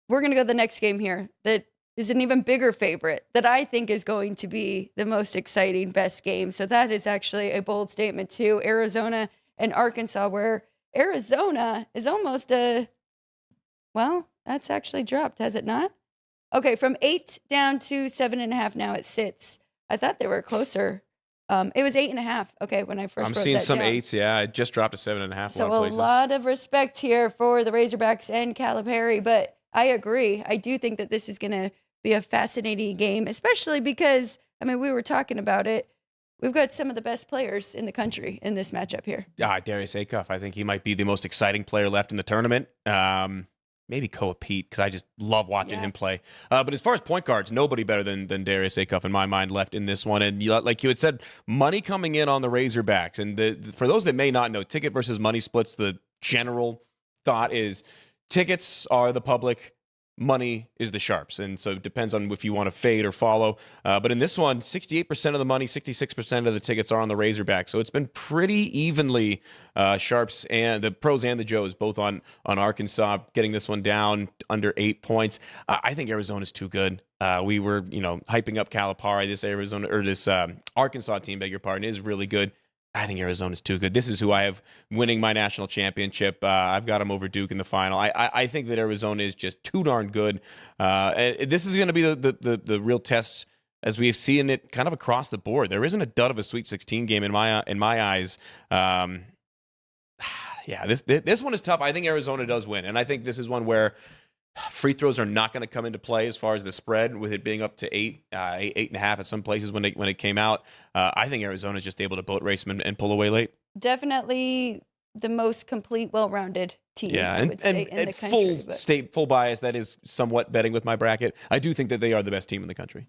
G: We're going to go to the next game here that is an even bigger favorite that I think is going to be the most exciting, best game. So that is actually a bold statement too. Arizona and Arkansas, where Arizona is almost that's actually dropped, has it not? Okay, from 8 down to 7.5 now it sits. I thought they were closer. It was 8.5. Okay, when I first
H: I'm
G: wrote
H: seeing
G: that
H: some
G: down.
H: 8s. Yeah, it just dropped to 7.5.
G: So
H: a
G: a lot of respect here for the Razorbacks and Calipari, but I agree. I do think that this is going to be a fascinating game, especially because, we were talking about it. We've got some of the best players in the country in this matchup here.
H: Darius Acuff, I think he might be the most exciting player left in the tournament. Maybe Koa Pete, because I just love watching him play. But as far as point guards, nobody better than Darius Acuff in my mind left in this one. And like you had said, money coming in on the Razorbacks. And for those that may not know, ticket versus money splits, the general thought is tickets are the public, money is the sharps. And so it depends on if you want to fade or follow. But in this one, 68% of the money, 66% of the tickets are on the Razorbacks. So it's been pretty evenly sharps and the pros and the Joes both on Arkansas, getting this one down under 8 points. I think Arizona's too good. We were, hyping up Calipari. This Arkansas team, beg your pardon, is really good. I think Arizona's too good. This is who I have winning my national championship. I've got them over Duke in the final. I think that Arizona is just too darn good. And this is going to be the real test as we've seen it kind of across the board. There isn't a dud of a Sweet 16 game in my eyes. This one is tough. I think Arizona does win, and I think this is one where free throws are not going to come into play as far as the spread, with it being up to 8.5 at some places when it came out. I think Arizona is just able to boat race them and pull away late.
G: Definitely the most complete, well-rounded team.
H: Yeah,
G: I would say, in the country,
H: full bias. That is somewhat betting with my bracket. I do think that they are the best team in the country.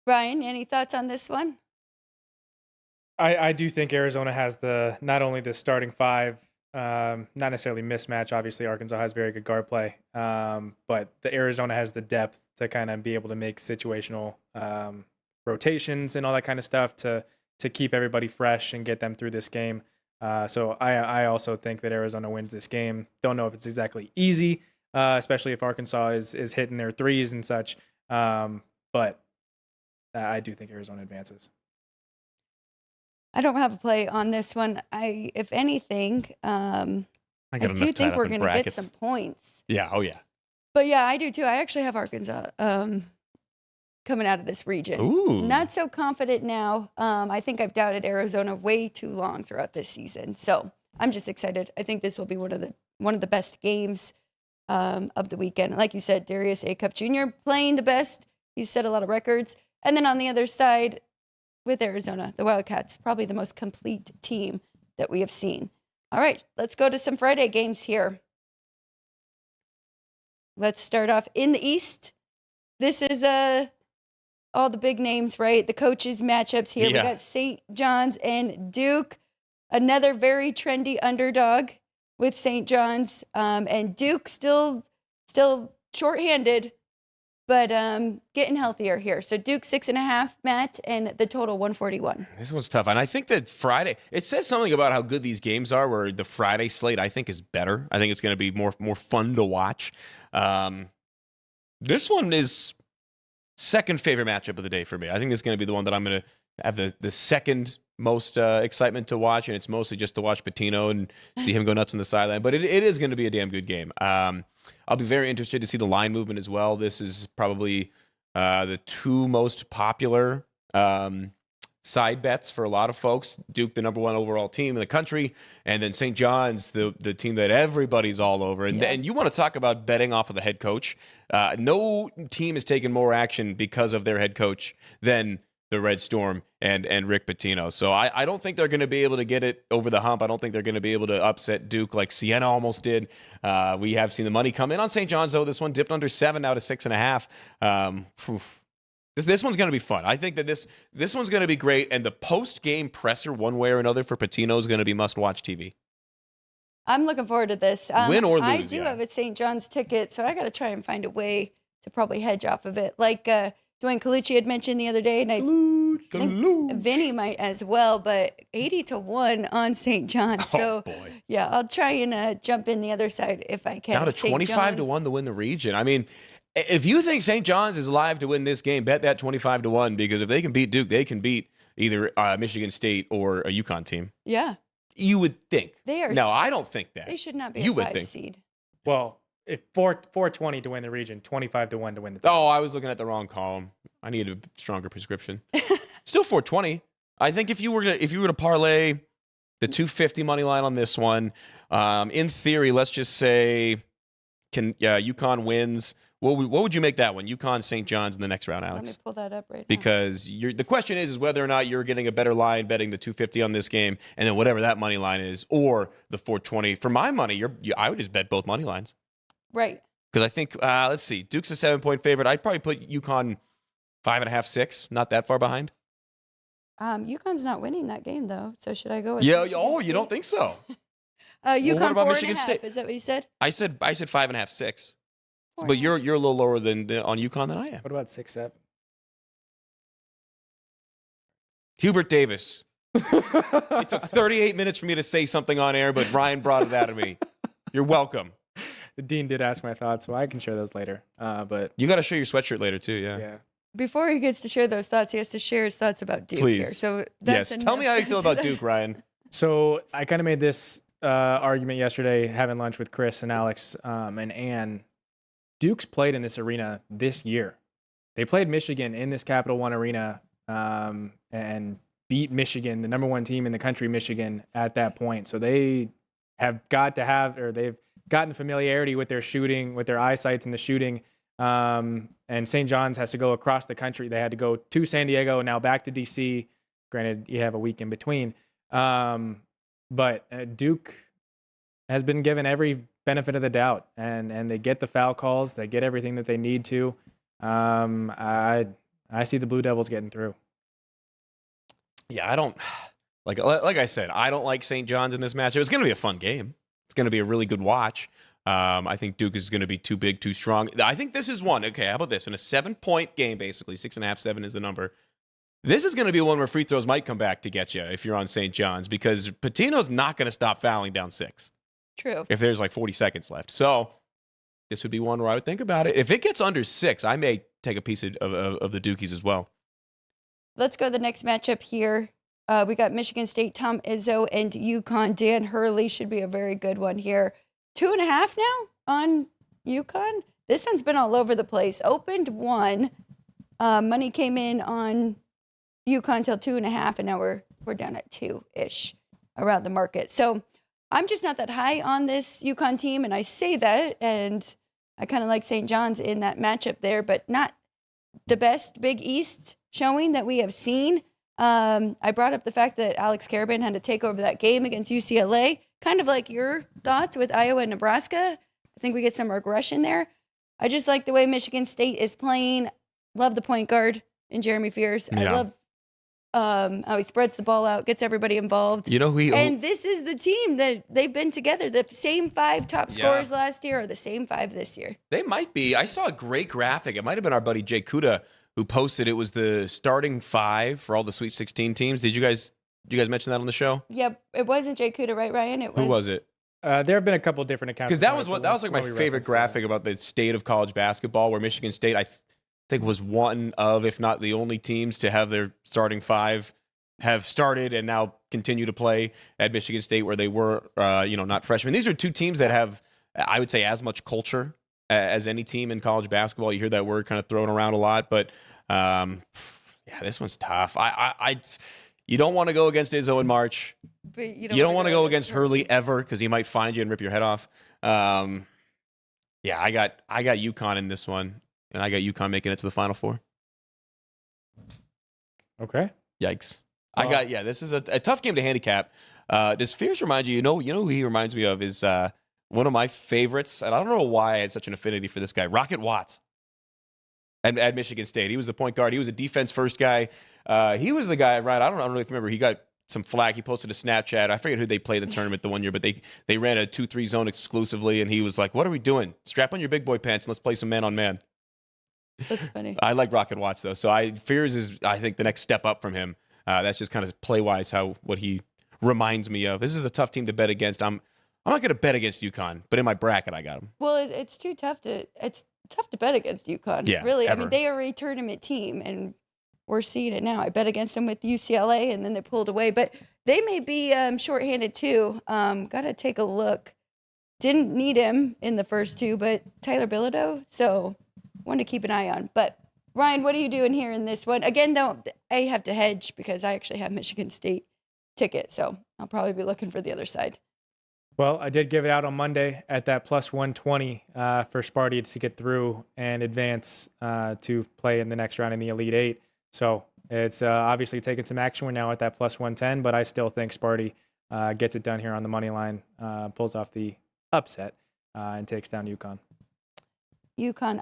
G: Ryan, any thoughts on this one?
F: I do think Arizona has not only the starting five, not necessarily mismatch. Obviously, Arkansas has very good guard play, but the Arizona has the depth to kind of be able to make situational rotations and all that kind of stuff to keep everybody fresh and get them through this game. So I also think that Arizona wins this game. Don't know if it's exactly easy, especially if Arkansas is hitting their threes and such. But I do think Arizona advances.
G: I don't have a play on this one. If anything, I do think we're going to get some points.
H: Yeah. Oh, yeah.
G: But yeah, I do too. I actually have Arkansas coming out of this region.
H: Ooh.
G: Not so confident now. I think I've doubted Arizona way too long throughout this season. So I'm just excited. I think this will be one of the best games of the weekend. Like you said, Darius Acuff Jr. playing the best. He's set a lot of records. And then on the other side, with Arizona, the Wildcats, probably the most complete team that we have seen. All right, let's go to some Friday games here. Let's start off in the East. This is all the big names, right? The coaches' matchups here.
H: Yeah.
G: We got St. John's and Duke. Another very trendy underdog with St. John's. And Duke still shorthanded, but getting healthier here. So Duke 6.5, Matt, and the total 141.
H: This one's tough. And I think that Friday, it says something about how good these games are, where the Friday slate, I think, is better. I think it's going to be more fun to watch. This one is second favorite matchup of the day for me. I think this is going to be the one that I'm going to have the second most excitement to watch, and it's mostly just to watch Patino and see him go nuts on the sideline. But it is going to be a damn good game. I'll be very interested to see the line movement as well. This is probably the two most popular side bets for a lot of folks. Duke, the number one overall team in the country, and then St. John's, the team that everybody's all over. And you want to talk about betting off of the head coach. No team has taken more action because of their head coach than the Red Storm and Rick Pitino. So I don't think they're going to be able to get it over the hump. I don't think they're going to be able to upset Duke like Siena almost did. We have seen the money come in on St. John's, though. This one dipped under 7, now to 6.5. This one's going to be fun. I think that this one's going to be great, and the post-game presser, one way or another, for Patino is going to be must-watch TV.
G: I'm looking forward to this.
H: Win or lose,
G: I do have a St. John's ticket, so I got to try and find a way to probably hedge off of it. Like Dwayne Colucci had mentioned the other day, and I think Vinny might as well, but 80-1 on St. John's. So,
H: boy.
G: Yeah, I'll try and jump in the other side if I can.
H: Down to
G: St.
H: 25-1 to win the region. I mean, if you think St. John's is live to win this game, bet that 25-1, because if they can beat Duke, they can beat either Michigan State or a UConn team.
G: Yeah.
H: You would think.
G: They are.
H: No, I don't think that.
G: They should not be
H: You
G: a
H: would
G: 5
H: think.
G: seed.
F: Well, if 420 to win the region, 25-1 to win the team.
H: Oh, I was looking at the wrong column. I need a stronger prescription. Still 420. I think if you were to parlay the 250 money line on this one, in theory, let's just say UConn wins. What would you make that one? UConn, St. John's in the next round, Alex?
G: Let me pull that up right now.
H: Because the question is whether or not you're getting a better line betting the 250 on this game, and then whatever that money line is, or the 420. For my money, I would just bet both money lines.
G: Right.
H: Because I think, let's see, Duke's a 7-point favorite. I'd probably put UConn 5.5, 6, not that far behind.
G: UConn's not winning that game, though. So should I go with
H: Yeah.
G: Michigan
H: Oh,
G: State?
H: you don't think so?
G: UConn
H: what about
G: 4.5.
H: Michigan State?
G: Is that what you said?
H: I said 5.5, 6.
G: 4.5.
H: But you're a little lower than on UConn than I am.
F: What about 6-7?
H: Hubert Davis. It took 38 minutes for me to say something on air, but Ryan brought it out of me. You're welcome.
F: The dean did ask my thoughts, so I can share those later. But
H: You got to show your sweatshirt later, too, yeah.
F: yeah.
G: Before he gets to share those thoughts, he has to share his thoughts about Duke
H: Please.
G: here. So
H: Yes.
G: that's
H: Tell me how you
G: enough.
H: feel about Duke, Ryan.
F: So I kind of made this argument yesterday, having lunch with Chris and Alex and Ann. Duke's played in this arena this year. They played Michigan in this Capital One arena and beat Michigan, the number one team in the country, Michigan, at that point. So they have got to have, or they've gotten familiarity with their shooting, with their eyesights in the shooting. And St. John's has to go across the country. They had to go to San Diego and now back to DC. Granted, you have a week in between. But Duke has been given every benefit of the doubt, and they get the foul calls. They get everything that they need to. I see the Blue Devils getting through.
H: Yeah, I don't like I said, I don't like St. John's in this matchup. It's going to be a fun game. It's going to be a really good watch. I think Duke is going to be too big, too strong. I think this is one. Okay, how about this? In a 7-point game, basically 6.5, 7 is the number. This is going to be one where free throws might come back to get you if you're on St. John's, because Patino's not going to stop fouling down 6.
G: True.
H: If there's like 40 seconds left. So this would be one where I would think about it. If it gets under 6, I may take a piece of the Dukies as well.
G: Let's go to the next matchup here. We got Michigan State, Tom Izzo, and UConn. Dan Hurley should be a very good one here. 2.5 now on UConn. This one's been all over the place. Opened 1, Money came in on UConn till 2.5, and now we're down at 2-ish around the market. So I'm just not that high on this UConn team, and I say that, and I kind of like St. John's in that matchup there, but not the best Big East showing that we have seen. I brought up the fact that Alex Karaban had to take over that game against UCLA, kind of like your thoughts with Iowa and Nebraska. I think we get some regression there. I just like the way Michigan State is playing. Love the point guard in Jeremy Fears. I love how he spreads the ball out, gets everybody involved.
H: You know
G: and this is the team that they've been together. The same 5 top scorers last year are the same 5 this year.
H: They might be. I saw a great graphic. It might have been our buddy Jay Kuda who posted. It was the starting 5 for all the Sweet 16 teams. Did you guys mention that on the show?
G: Yep, it wasn't Jay Kuda, right, Ryan?
H: Who was it?
F: There have been a couple different accounts.
H: Because that was like my favorite graphic about the state of college basketball, where Michigan State, I think, was one of, if not the only teams to have their starting 5 have started and now continue to play at Michigan State, where they were, not freshmen. These are 2 teams that have, I would say, as much culture as any team in college basketball. You hear that word kind of thrown around a lot, but this one's tough. You don't want to go against Izzo in March.
G: But you
H: don't want to go against Hurley ever, because he might find you and rip your head off. I got UConn in this one, and I got UConn making it to the Final Four.
F: Okay.
H: Yikes. This is a tough game to handicap. Does Fears remind you? You know who he reminds me of is one of my favorites, and I don't know why I had such an affinity for this guy, Rocket Watts. At Michigan State, he was the point guard. He was a defense first guy. He was the guy, right? I don't know if you remember. He got some flack. He posted a Snapchat. I forget who they played in the tournament the one year, but they ran a 2-3 zone exclusively, and he was like, "What are we doing? Strap on your big boy pants and let's play some man on man."
G: That's funny.
H: I like Rocket Watts though, so Fears is, I think, the next step up from him. That's just kind of play wise what he reminds me of. This is a tough team to bet against. I'm not going to bet against UConn, but in my bracket I got them.
G: Well, it's tough to bet against UConn.
H: Yeah,
G: really.
H: ever.
G: I mean, they are a tournament team, and we're seeing it now. I bet against them with UCLA, and then they pulled away. But they may be shorthanded too. Got to take a look. Didn't need him in the first 2, but Tyler Bilodeau. So one to keep an eye on. But Ryan, what are you doing here in this one? Again, I have to hedge because I actually have Michigan State ticket, so I'll probably be looking for the other side.
F: Well, I did give it out on Monday at that plus 120 for Sparty to get through and advance to play in the next round in the Elite 8. So it's obviously taking some action. We're now at that plus 110, but I still think Sparty gets it done here on the money line, pulls off the upset, and takes down UConn.
G: UConn,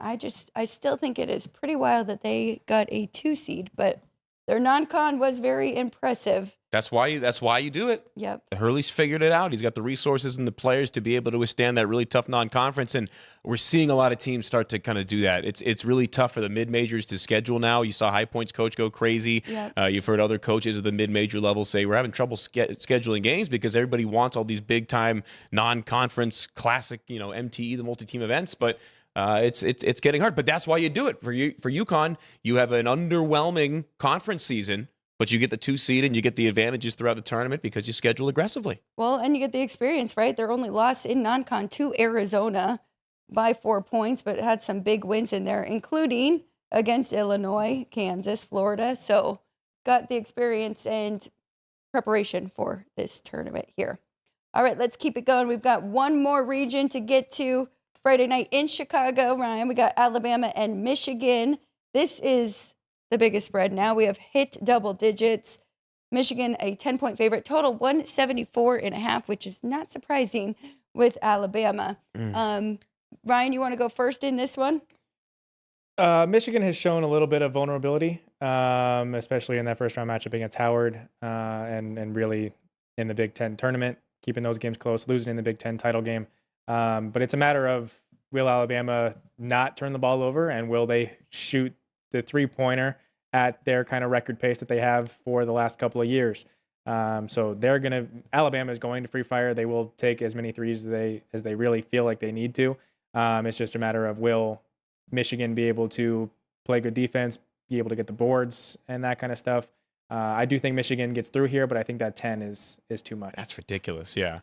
G: I still think it is pretty wild that they got a 2 seed, but their non-con was very impressive.
H: That's why you do it.
G: Yep.
H: Hurley's figured it out. He's got the resources and the players to be able to withstand that really tough non-conference, and we're seeing a lot of teams start to kind of do that. It's really tough for the mid-majors to schedule now. You saw High Point's coach go crazy.
G: Yep.
H: You've heard other coaches at the mid-major level say we're having trouble scheduling games because everybody wants all these big-time non-conference classic, MTE, the multi-team events, but it's getting hard. But that's why you do it. For UConn, you have an underwhelming conference season, but you get the 2 seed and you get the advantages throughout the tournament because you schedule aggressively.
G: Well, and you get the experience, right? Their only loss in non-con to Arizona by 4 points, but it had some big wins in there, including against Illinois, Kansas, Florida. So got the experience and preparation for this tournament here. All right, let's keep it going. We've got one more region to get to. Friday night in Chicago, Ryan, we got Alabama and Michigan. This is the biggest spread now. We have hit double digits. Michigan, a 10-point favorite, total 174.5, which is not surprising with Alabama. Ryan, you want to go first in this one?
F: Michigan has shown a little bit of vulnerability, especially in that first round matchup against Howard, and really in the Big Ten tournament, keeping those games close, losing in the Big Ten title game. But it's a matter of, will Alabama not turn the ball over, and will they shoot the 3-pointer at their kind of record pace that they have for the last couple of years? So Alabama is going to free fire. They will take as many threes as they really feel like they need to. It's just a matter of, will Michigan be able to play good defense, be able to get the boards and that kind of stuff. I do think Michigan gets through here, but I think that 10 is too much.
H: That's ridiculous. Yeah.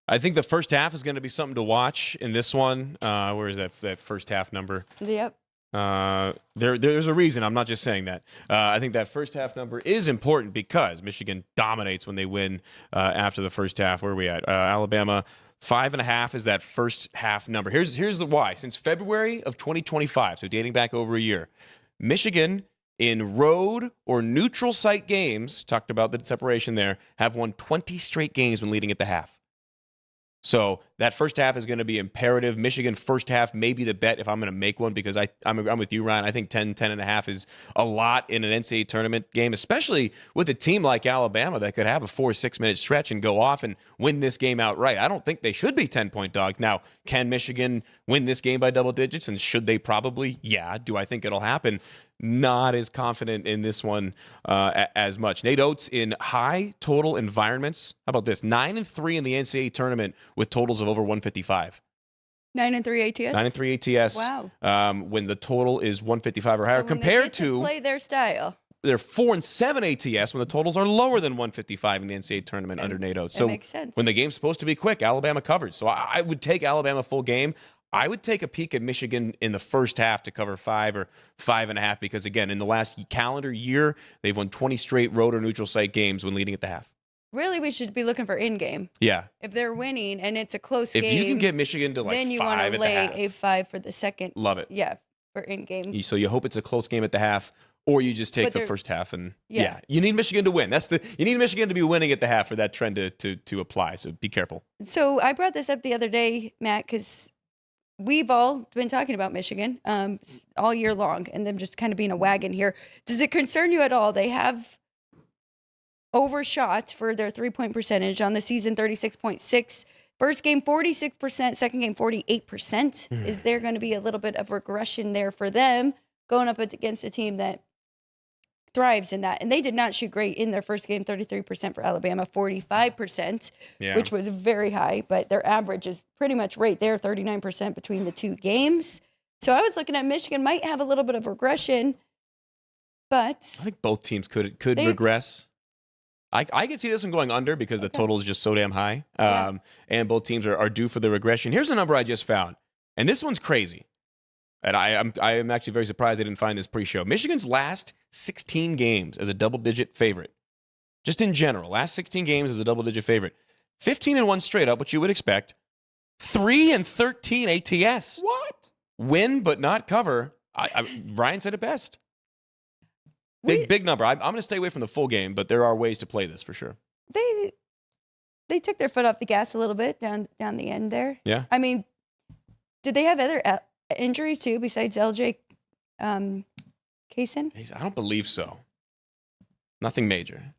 H: I think the first half is going to be something to watch in this one. Where is that first half number?
G: Yep.
H: There's a reason. I'm not just saying that. I think that first half number is important because Michigan dominates when they win after the first half. Where are we at? Alabama 5.5 is that first half number. Here's the why. Since February of 2025, so dating back over a year, Michigan in road or neutral site games, talked about the separation there, have won 20 straight games when leading at the half. So that first half is going to be imperative. Michigan first half may be the bet if I'm going to make one because I'm with you, Ryan. I think 10.5 is a lot in an NCAA tournament game, especially with a team like Alabama that could have a 4 or 6 minute stretch and go off and win this game outright. I don't think they should be 10-point dogs. Now, can Michigan win this game by double digits? And should they probably? Yeah. Do I think it'll happen? Not as confident in this one as much. Nate Oates in high total environments. How about this? 9-3 in the NCAA tournament with totals of over 155.
G: 9-3 ATS.
H: 9-3 ATS.
G: Wow.
H: When the total is 155 or higher,
G: So when
H: compared
G: they get to play their style.
H: they're 4-7 ATS when the totals are lower than 155 in the NCAA tournament under Nate Oates. So
G: makes sense.
H: when the game's supposed to be quick, Alabama covered. So I would take Alabama full game. I would take a peek at Michigan in the first half to cover 5 or 5.5 because, again, in the last calendar year, they've won 20 straight road or neutral site games when leading at the half.
G: Really, we should be looking for in-game.
H: Yeah.
G: If they're winning and it's a close
H: If
G: game.
H: you can get Michigan to like
G: then you
H: 5
G: want
H: at
G: to
H: the
G: lay
H: half.
G: a 5 for the second.
H: Love it.
G: Yeah, for in-game.
H: So you hope it's a close game at the half, or you just take
G: But
H: the
G: they're-
H: first half and
G: Yeah.
H: you need Michigan to win. You need Michigan to be winning at the half for that trend to apply. So be careful.
G: So I brought this up the other day, Matt, because we've all been talking about Michigan all year long and them just kind of being a wagon here. Does it concern you at all? They have overshot for their 3-point percentage on the season, 36.6. First game, 46%. Second game, 48%. Is there going to be a little bit of regression there for them going up against a team that thrives in that? And they did not shoot great in their first game, 33% for Alabama, 45%, which was very high. But their average is pretty much right there, 39% between the two games. So I was looking at Michigan might have a little bit of regression, but
H: I think both teams could regress. I could see this one going under because the total is just so damn high. And both teams are due for the regression. Here's a number I just found. And this one's crazy. And I am actually very surprised I didn't find this pre-show. Michigan's last 16 games as a double-digit favorite. Just in general, last 16 games as a double-digit favorite. 15-1 straight up, which you would expect. 3-13 ATS. What? Win but not cover. Ryan said it best. Big number. I'm going to stay away from the full game, but there are ways to play this for sure.
G: They took their foot off the gas a little bit down the end there.
H: Yeah.
G: I mean, did they have other injuries too besides LJ Kaysen?
H: I don't believe so. Nothing major.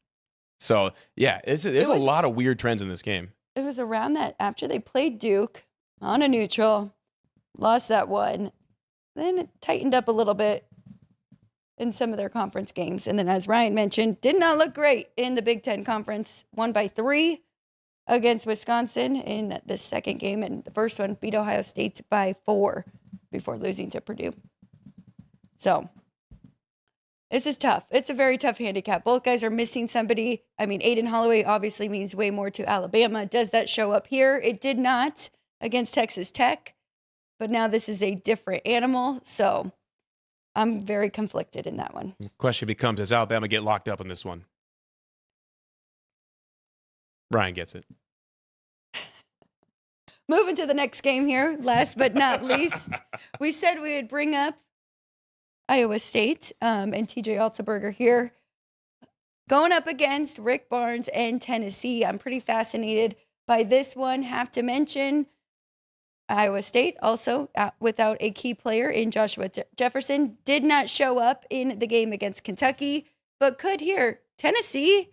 H: So, yeah, there's a lot of weird trends in this game.
G: It was around that after they played Duke on a neutral, lost that one, then it tightened up a little bit in some of their conference games. And then, as Ryan mentioned, did not look great in the Big Ten Conference. Won by 3 against Wisconsin in the second game. And the first one beat Ohio State by 4 before losing to Purdue. So this is tough. It's a very tough handicap. Both guys are missing somebody. I mean, Aiden Holloway obviously means way more to Alabama. Does that show up here? It did not against Texas Tech. But now this is a different animal. So I'm very conflicted in that one.
H: The question becomes, does Alabama get locked up in this one? Ryan gets it.
G: Moving to the next game here, last but not least, we said we would bring up Iowa State and TJ Altenberger here. Going up against Rick Barnes and Tennessee. I'm pretty fascinated by this one. Have to mention Iowa State also without a key player in Joshua Jefferson. Did not show up in the game against Kentucky, but could here. Tennessee,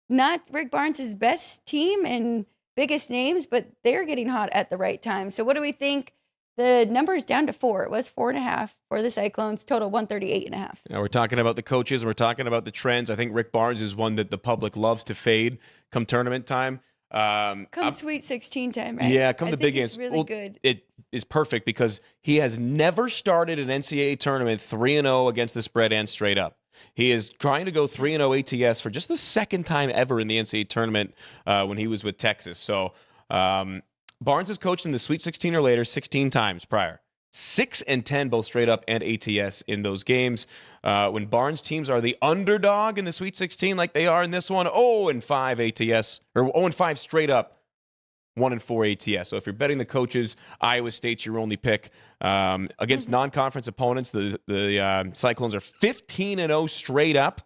G: not Rick Barnes' best team and biggest names, but they're getting hot at the right time. So what do we think? The number is down to 4. It was 4.5 for the Cyclones, total 138.5.
H: Now we're talking about the coaches and we're talking about the trends. I think Rick Barnes is one that the public loves to fade come tournament time.
G: Come Sweet 16 time, right?
H: Yeah, come the big games.
G: It's really good.
H: It is perfect because he has never started an NCAA tournament 3-0 against the spread and straight up. He is trying to go 3-0 ATS for just the second time ever in the NCAA tournament when he was with Texas. So Barnes has coached in the Sweet 16 or later 16 times prior. 6-10 both straight up and ATS in those games. When Barnes teams are the underdog in the Sweet 16 like they are in this one, 0-5 ATS, or 0-5 straight up, 1-4 ATS. So if you're betting the coaches, Iowa State's your only pick. Against non-conference opponents, the Cyclones are 15-0 straight up.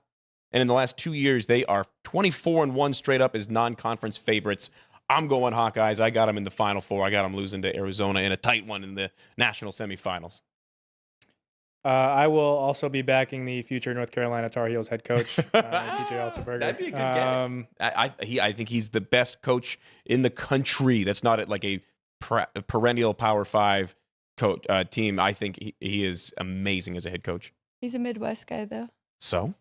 H: And in the last 2 years, they are 24-1 straight up as non-conference favorites. I'm going Hawkeyes. I got them in the Final Four. I got them losing to Arizona in a tight one in the national semifinals.
F: I will also be backing the future North Carolina Tar Heels head coach, TJ Altenberger.
H: That'd be a good game. I think he's the best coach in the country. That's not like a perennial Power 5 coach, team. I think he is amazing as a head coach. He's
G: a Midwest guy, though.
H: So?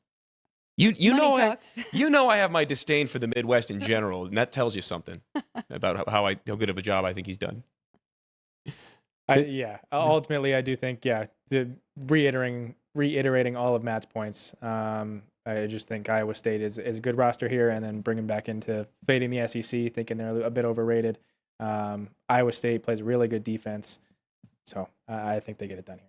H: You
G: Money
H: know
G: talks.
H: I have my disdain for the Midwest in general, and that tells you something about how good of a job I think he's done.
F: Ultimately, I do think reiterating all of Matt's points. I just think Iowa State is a good roster here, and then bringing back into fading the SEC, thinking they're a bit overrated. Iowa State plays really good defense, so I think they get it done here.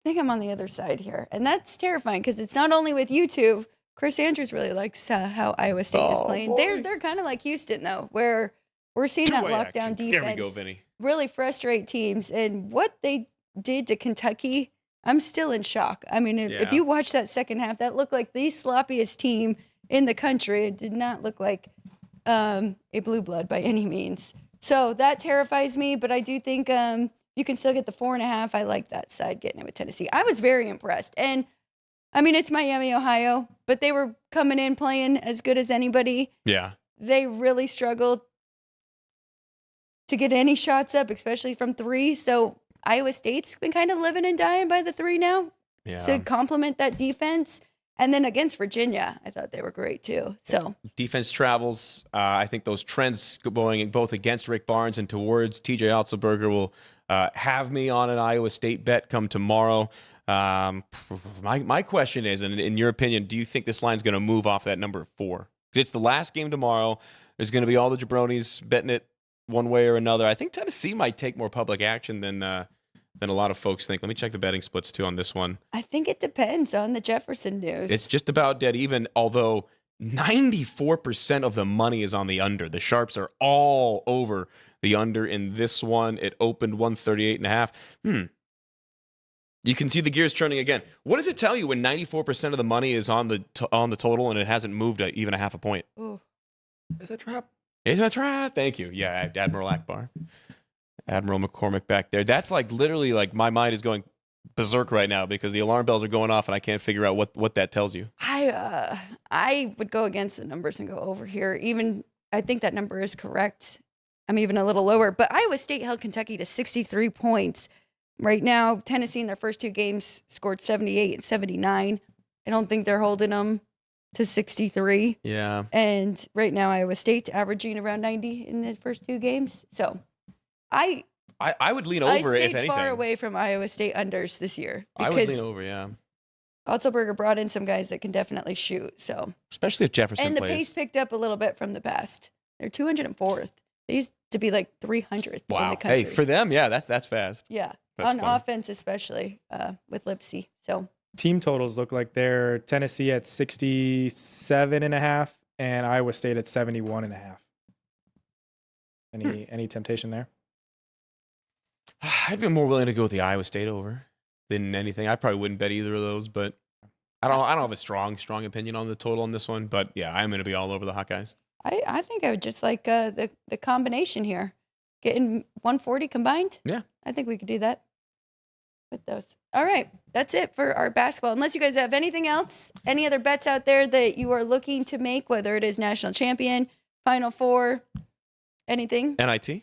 G: I think I'm on the other side here. And that's terrifying because it's not only with you two. Chris Andrews really likes how Iowa State is playing.
H: Boy.
G: They're kind of like Houston, though, where we're seeing that lockdown defense
H: There we go, Vinny.
G: really frustrate teams. And what they did to Kentucky, I'm still in shock. I mean, if you watch that second half, that looked like the sloppiest team in the country. It did not look like a blue blood by any means. So that terrifies me, but I do think you can still get the 4.5. I like that side getting it with Tennessee. I was very impressed. And, I mean, it's Miami, Ohio, but they were coming in playing as good as anybody.
H: Yeah.
G: They really struggled to get any shots up, especially from 3. So Iowa State's been kind of living and dying by the 3 now to complement that defense. And then against Virginia, I thought they were great too. So
H: defense travels. I think those trends going both against Rick Barnes and towards TJ Otzelberger will have me on an Iowa State bet come tomorrow. My question is, and in your opinion, do you think this line's going to move off that number 4? It's the last game tomorrow. There's going to be all the jabronis betting it one way or another. I think Tennessee might take more public action than a lot of folks think. Let me check the betting splits too on this one.
G: I think it depends on the Jefferson news.
H: It's just about dead even, although 94% of the money is on the under. The sharps are all over the under in this one. It opened 138.5. You can see the gears turning again. What does it tell you when 94% of the money is on the total and it hasn't moved even a half a point?
G: Ooh.
H: Is that a trap? It's a trap. Thank you. Yeah, Admiral Akbar. Admiral McCormick back there. That's like literally like my mind is going berserk right now because the alarm bells are going off and I can't figure out what that tells you.
G: I would go against the numbers and go over here. Even I think that number is correct. I'm even a little lower, but Iowa State held Kentucky to 63 points. Right now, Tennessee in their first 2 games scored 78 and 79. I don't think they're holding them to 63.
H: Yeah.
G: And right now, Iowa State's averaging around 90 in the first 2 games. So I
H: would lean over if anything.
G: I stayed far away from Iowa State unders this year.
H: I would lean over, yeah.
G: Otzelberger brought in some guys that can definitely shoot. So
H: especially if Jefferson
G: and the
H: plays.
G: pace picked up a little bit from the past. They're 204th. They used to be like 300th in the country.
H: Hey, for them, yeah, that's fast.
G: Yeah,
H: that's
G: on
H: funny.
G: offense especially with Lipsy. So
F: Team totals look like they're Tennessee at 67.5 and Iowa State at 71.5. Any temptation there?
H: I'd be more willing to go with the Iowa State over than anything. I probably wouldn't bet either of those, but I don't have a strong opinion on the total on this one. But yeah, I'm going to be all over the Hawkeyes.
G: I think I would just like the combination here, getting 140 combined.
H: Yeah,
G: I think we could do that with those. All right, that's it for our basketball. Unless you guys have anything else, any other bets out there that you are looking to make, whether it is national champion, Final Four, anything.
H: NIT.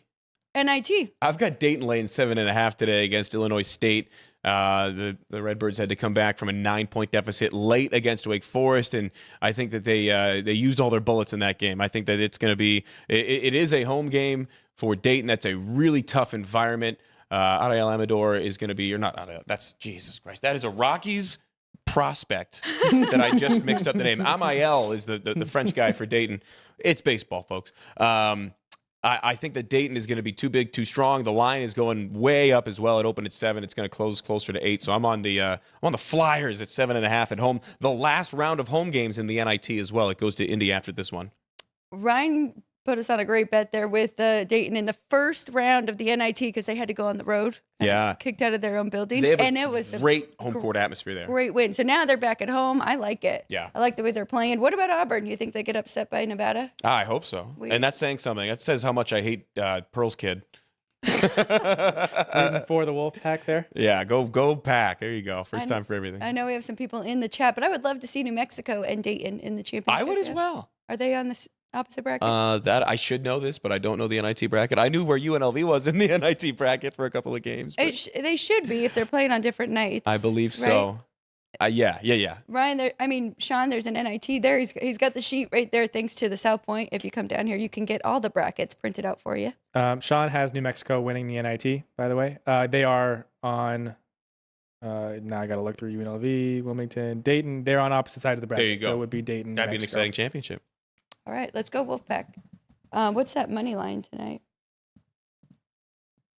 H: I've got Dayton laying 7.5 today against Illinois State. The Redbirds had to come back from a 9-point deficit late against Wake Forest, and I think that they used all their bullets in that game. I think that it's going to be it is a home game for Dayton. That's a really tough environment. Ariel Amador is going to be, or not Ariel, that's Jesus Christ. That is a Rockies prospect that I just mixed up the name. Amiel is the French guy for Dayton. It's baseball, folks. I think that Dayton is going to be too big, too strong. The line is going way up as well. It opened at 7. It's going to close closer to 8. So I'm on the Flyers at 7.5 at home. The last round of home games in the NIT as well. It goes to Indy after this one.
G: Ryan put us on a great bet there with Dayton in the first round of the NIT because they had to go on the road.
H: Yeah.
G: Kicked out of their own building.
H: They have
G: it was
H: a great home court atmosphere there.
G: Great win. So now they're back at home. I like it.
H: Yeah.
G: I like the way they're playing. What about Auburn? You think they get upset by Nevada?
H: I hope so. And that's saying something. That says how much I hate Pearl's kid.
F: Rooting for the Wolfpack there.
H: Yeah, go Pack. There you go. First time for everything.
G: I know we have some people in the chat, but I would love to see New Mexico and Dayton in the championship.
H: I would as well.
G: Are they on the opposite bracket?
H: That I should know this, but I don't know the NIT bracket. I knew where UNLV was in the NIT bracket for a couple of games.
G: They should be if they're playing on different nights.
H: I believe so. Yeah.
G: Ryan, Sean, there's an NIT there. He's got the sheet right there. Thanks to the South Point. If you come down here, you can get all the brackets printed out for you.
F: Sean has New Mexico winning the NIT, by the way. They are on. Now I got to look through UNLV, Wilmington, Dayton. They're on opposite sides of the bracket.
H: There you go.
F: So it would be Dayton.
H: That'd be an
F: Mexico.
H: exciting championship.
G: All right, let's go Wolfpack. What's that money line tonight?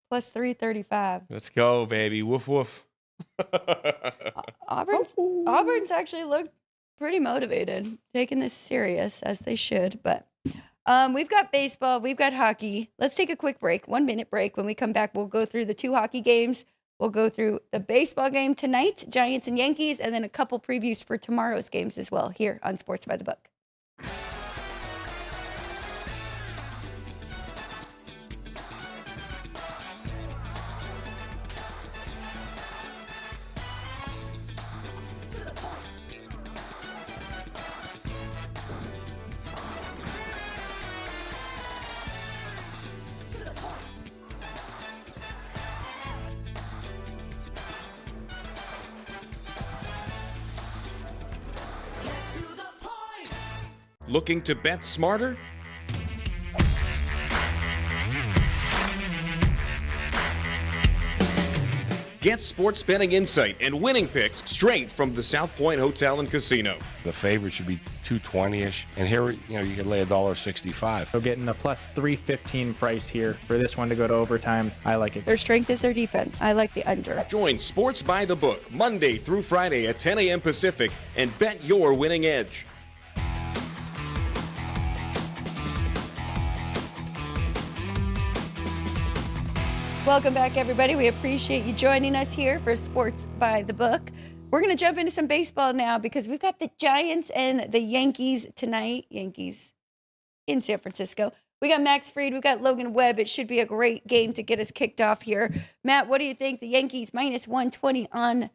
G: Plus 335.
H: Let's go, baby. Woof woof.
G: Auburn's actually looked pretty motivated, taking this serious as they should. But we've got baseball, we've got hockey. Let's take a quick break, 1-minute break. When we come back, we'll go through the 2 hockey games. We'll go through the baseball game tonight, Giants and Yankees, and then a couple previews for tomorrow's games as well here on Sports by the Book.
D: Looking to bet smarter? Get sports betting insight and winning picks straight from the South Point Hotel and Casino.
E: The favorite should be 220-ish, and here you could lay $1.65.
F: So getting a plus 315 price here for this one to go to overtime. I like it.
G: Their strength is their defense. I like the under.
D: Join Sports by the Book Monday through Friday at 10 a.m. Pacific and bet your winning edge.
G: Welcome back, everybody. We appreciate you joining us here for Sports by the Book. We're going to jump into some baseball now because we've got the Giants and the Yankees tonight. Yankees in San Francisco. We got Max Fried. We've got Logan Webb. It should be a great game to get us kicked off here. Matt, what do you think? The Yankees minus 120 on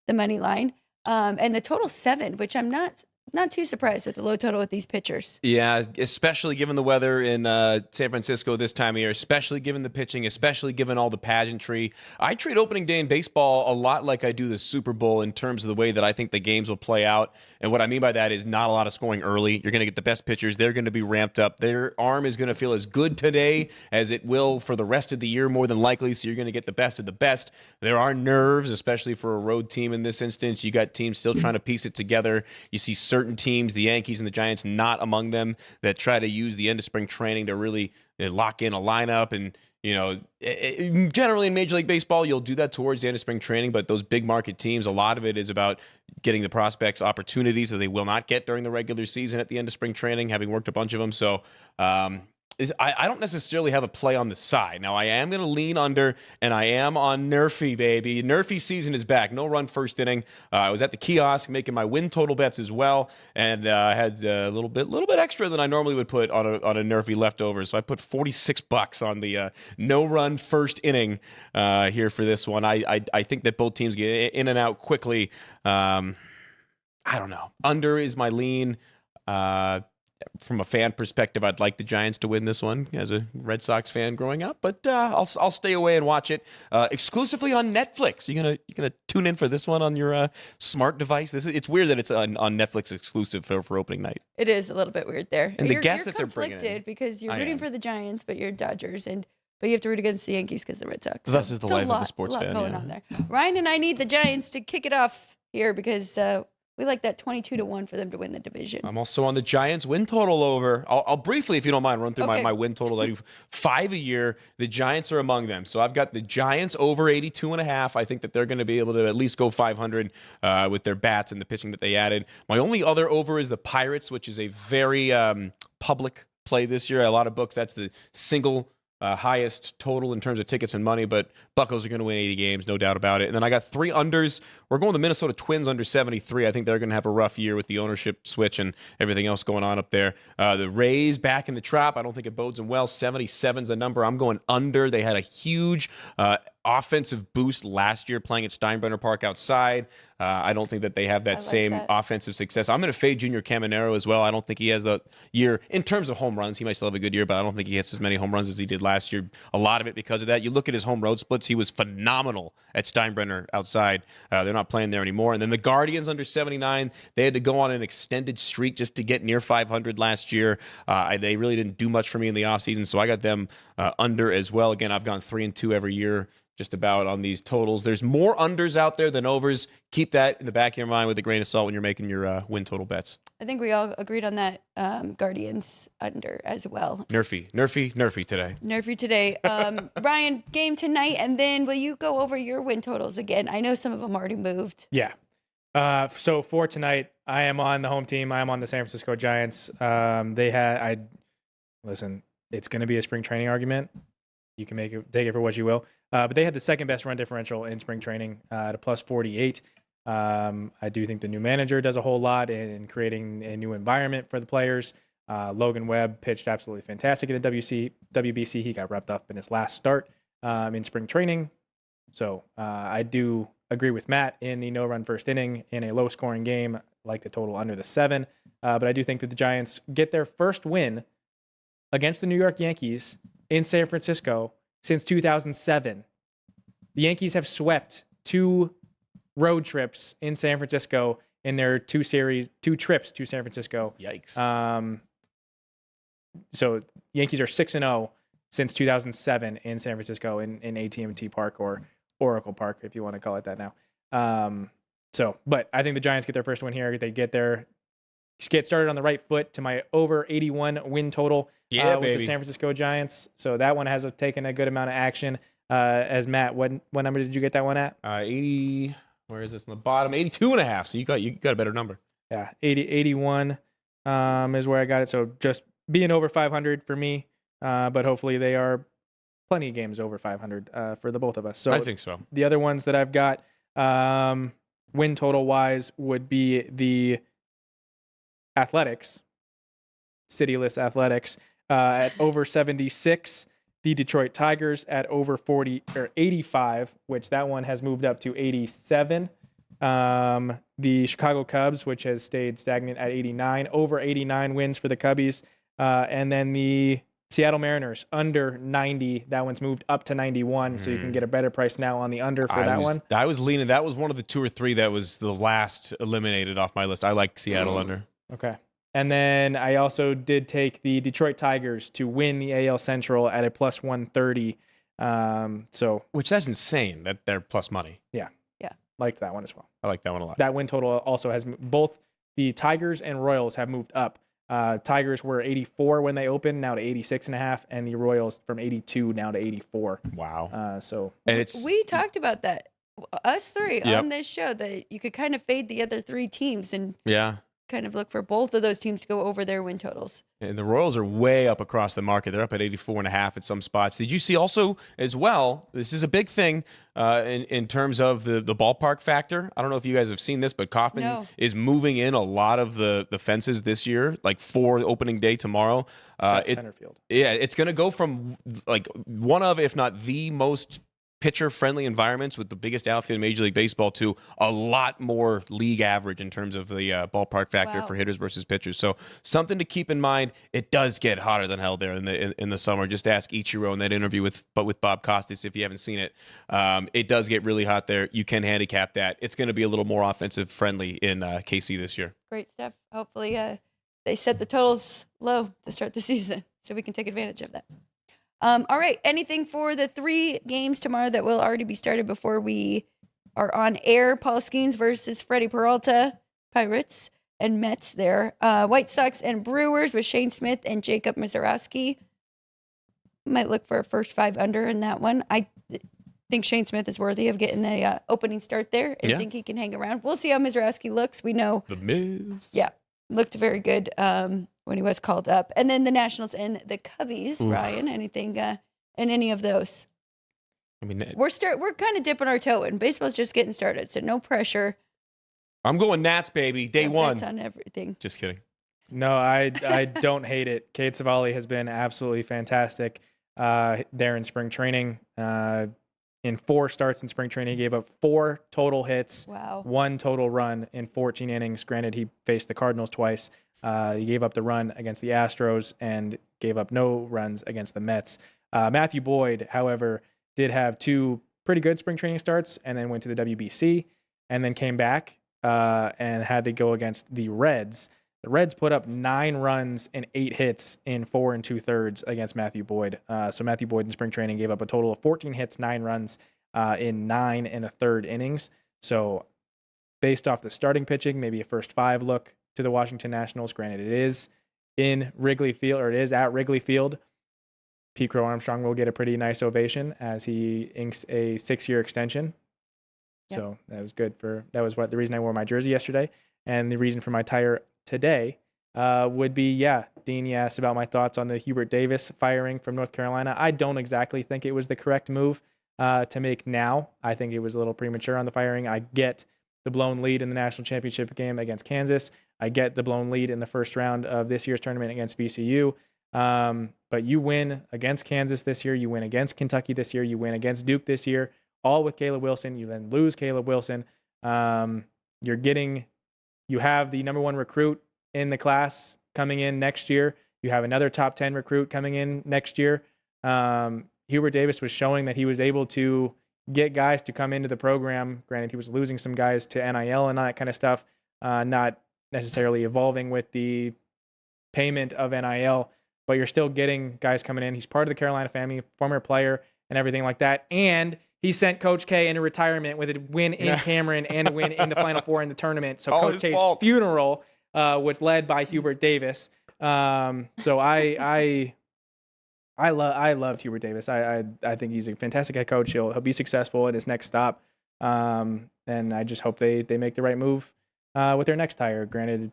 G: the money line. And the total 7, which I'm not too surprised with the low total with these pitchers.
H: Yeah, especially given the weather in San Francisco this time of year, especially given the pitching, especially given all the pageantry. I treat opening day in baseball a lot like I do the Super Bowl in terms of the way that I think the games will play out. And what I mean by that is not a lot of scoring early. You're going to get the best pitchers. They're going to be ramped up. Their arm is going to feel as good today as it will for the rest of the year, more than likely. So you're going to get the best of the best. There are nerves, especially for a road team in this instance. You got teams still trying to piece it together. You see certain teams, the Yankees and the Giants, not among them, that try to use the end of spring training to really lock in a lineup. And, generally in Major League Baseball, you'll do that towards the end of spring training, but those big market teams, a lot of it is about getting the prospects opportunities that they will not get during the regular season at the end of spring training, having worked a bunch of them. So, I don't necessarily have a play on the side. Now, I am going to lean under, and I am on Nerfy, baby. Nerfy season is back. No run first inning. I was at the kiosk making my win total bets as well, and I had a little bit extra than I normally would put on a Nerfy leftover. So I put $46 on the no run first inning here for this one. I think that both teams get in and out quickly. I don't know. Under is my lean. From a fan perspective, I'd like the Giants to win this one as a Red Sox fan growing up, but I'll stay away and watch it exclusively on Netflix. You gonna tune in for this one on your smart device? It's weird that it's on Netflix exclusive for opening night.
G: It is a little bit weird there.
H: And
G: you're
H: that they're bringing in,
G: because you're rooting for the Giants, but you're Dodgers, but you have to root against the Yankees because the Red Sox.
H: Thus is the life of a
G: sports
H: fan.
G: Going on there. Ryan and I need the Giants to kick it off here because We like that 22-1 for them to win the division.
H: I'm also on the Giants win total over. I'll briefly, if you don't mind, run through
G: Okay.
H: my win total. I do 5 a year. The Giants are among them. So I've got the Giants over 82.5. I think that they're going to be able to at least go 500 with their bats and the pitching that they added. My only other over is the Pirates, which is a very public play this year. A lot of books, that's the single highest total in terms of tickets and money, but Buccos are going to win 80 games, no doubt about it. And then I got 3 unders. We're going the Minnesota Twins under 73. I think they're going to have a rough year with the ownership switch and everything else going on up there. The Rays back in the trap. I don't think it bodes them well. 77's the number. I'm going under. They had a huge offensive boost last year playing at Steinbrenner Park outside. I don't think that they have that same offensive success. I'm going to fade Junior Caminero as well. I don't think he has the year in terms of home runs. He might still have a good year, but I don't think he hits as many home runs as he did last year. A lot of it because of that. You look at his home road splits. He was phenomenal at Steinbrenner outside. They're not playing there anymore. And then the Guardians under 79, they had to go on an extended streak just to get near 500 last year. They really didn't do much for me in the offseason, so I got them under as well. Again, I've gone 3-2 every year just about on these totals. There's more unders out there than overs. Keep that in the back of your mind with a grain of salt when you're making your win total bets.
G: I think we all agreed on that Guardians under as well.
H: Nerfy today.
G: Nerfy today. Ryan, game tonight, and then will you go over your win totals again? I know some of them already moved.
F: Yeah. So for tonight, I am on the home team. I am on the San Francisco Giants. Listen, it's going to be a spring training argument. You can take it for what you will. But they had the second best run differential in spring training at a plus 48. I do think the new manager does a whole lot in creating a new environment for the players. Logan Webb pitched absolutely fantastic in the WBC. He got wrapped up in his last start in spring training. So I do agree with Matt in the no-run first inning in a low-scoring game, like the total under the 7. But I do think that the Giants get their first win against the New York Yankees in San Francisco since 2007. The Yankees have swept 2 road trips in San Francisco in their 2 trips to San Francisco.
H: Yikes.
F: So Yankees are 6-0 since 2007 in San Francisco in AT&T Park or Oracle Park, if you want to call it that now. But I think the Giants get their first win here. They get started on the right foot to my over 81 win total with the San Francisco Giants. So that one has taken a good amount of action. As Matt, what number did you get that one at?
H: 80. Where is this on the bottom? 82.5. So you got a better number.
F: Yeah, 81 is where I got it. So just being over 500 for me, but hopefully they are plenty of games over 500 for the both of us. So
H: I think so.
F: The other ones that I've got win total wise would be the Athletics, Cityless Athletics at over 76. The Detroit Tigers at over 85, which that one has moved up to 87. The Chicago Cubs, which has stayed stagnant at 89, over 89 wins for the Cubbies. And then the Seattle Mariners under 90. That one's moved up to 91, so you can get a better price now on the under for that one.
H: I was leaning. That was one of the 2 or 3 that was the last eliminated off my list. I like Seattle under.
F: Okay. And then I also did take the Detroit Tigers to win the AL Central at a plus 130.
H: Which that's insane that they're plus money.
F: Yeah. Liked that one as well.
H: I like that one a lot.
F: That win total also has both the Tigers and Royals have moved up. Tigers were 84 when they opened, now to 86.5, and the Royals from 82 now to 84.
H: Wow.
F: And
G: we talked about that, us 3 on this show, that you could kind of fade the other 3 teams and kind of look for both of those teams to go over their win totals.
H: And the Royals are way up across the market. They're up at 84.5 at some spots. Did you see also as well, this is a big thing in terms of the ballpark factor. I don't know if you guys have seen this, but Kauffman is moving in a lot of the fences this year, like for opening day tomorrow.
F: Center field.
H: Yeah, it's going to go from like one of, if not the most pitcher-friendly environments with the biggest outfield in Major League Baseball to a lot more league average in terms of the ballpark factor for hitters versus pitchers. So something to keep in mind. It does get hotter than hell there in the summer. Just ask Ichiro in that interview with Bob Costas if you haven't seen it. It does get really hot there. You can handicap that. It's going to be a little more offensive-friendly in KC this year.
G: Great stuff. Hopefully they set the totals low to start the season so we can take advantage of that. All right. Anything for the 3 games tomorrow that will already be started before we are on air? Paul Skeens versus Freddie Peralta. Pirates and Mets there. White Sox and Brewers with Shane Smith and Jacob Mizorowski. Might look for a first 5 under in that one. I think Shane Smith is worthy of getting the opening start there and think he can hang around. We'll see how Mizorowski looks. We know
H: The Miz.
G: Yeah, looked very good when he was called up. And then the Nationals and the Cubbies. Ryan, anything in any of those?
H: I mean,
G: We're kind of dipping our toe in. Baseball's just getting started, so no pressure.
H: I'm going Nats, baby. Day one.
G: Bets on everything.
H: Just kidding.
F: No, I don't hate it. Kate Savali has been absolutely fantastic there in spring training. In 4 starts in spring training, he gave up 4 total hits,
G: Wow.
F: 1 total run in 14 innings. Granted, he faced the Cardinals twice. He gave up the run against the Astros and gave up no runs against the Mets. Matthew Boyd, however, did have 2 pretty good spring training starts and then went to the WBC and then came back and had to go against the Reds. The Reds put up 9 runs and 8 hits in 4 2/3 against Matthew Boyd. So Matthew Boyd in spring training gave up a total of 14 hits, 9 runs in 9 1/3 innings. So based off the starting pitching, maybe a first 5 look to the Washington Nationals. Granted, it is in Wrigley Field, or it is at Wrigley Field. Pete Crow Armstrong will get a pretty nice ovation as he inks a 6-year extension.
G: Yep.
F: So that was good that was the reason I wore my jersey yesterday. And the reason for my tire today would be, Dean, you asked about my thoughts on the Hubert Davis firing from North Carolina. I don't exactly think it was the correct move to make now. I think it was a little premature on the firing. I get the blown lead in the national championship game against Kansas. I get the blown lead in the first round of this year's tournament against VCU. But you win against Kansas this year. You win against Kentucky this year. You win against Duke this year, all with Caleb Wilson. You then lose Caleb Wilson. You have the number 1 recruit in the class coming in next year. You have another top 10 recruit coming in next year. Hubert Davis was showing that he was able to get guys to come into the program. Granted, he was losing some guys to NIL and all that kind of stuff, not necessarily evolving with the payment of NIL, but you're still getting guys coming in. He's part of the Carolina family, former player and everything like that. And he sent Coach K into retirement with a win in Cameron and a win in the Final Four in the tournament. So Coach K's funeral was led by Hubert Davis. So I loved Hubert Davis. I think he's a fantastic head coach. He'll be successful at his next stop. And I just hope they make the right move with their next hire. Granted,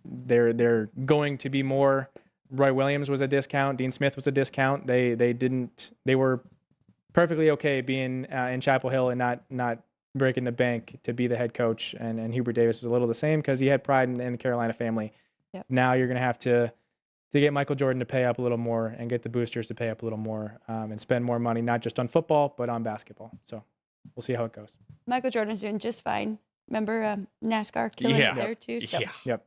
F: they're going to be more. Roy Williams was a discount. Dean Smith was a discount. They were perfectly okay being in Chapel Hill and not breaking the bank to be the head coach. And Hubert Davis was a little the same because he had pride in the Carolina family. Yep. Now you're going to have to get Michael Jordan to pay up a little more and get the boosters to pay up a little more and spend more money, not just on football, but on basketball. So we'll see how it goes.
G: Michael Jordan's doing just fine. Remember NASCAR killing it there too? So.
F: Yep.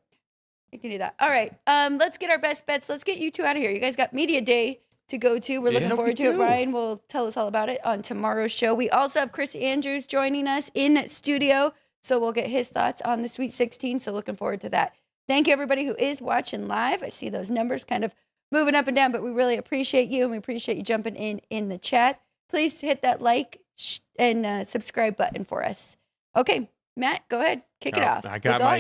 G: You can do that. All right. Let's get our best bets. Let's get you 2 out of here. You guys got media day to go to. We're looking forward to it. Ryan will tell us all about it on tomorrow's show. We also have Chris Andrews joining us in studio, so we'll get his thoughts on the Sweet 16. So looking forward to that. Thank you, everybody who is watching live. I see those numbers kind of moving up and down, but we really appreciate you, and we appreciate you jumping in the chat. Please hit that like and subscribe button for us. Okay, Matt, go ahead. Kick it off.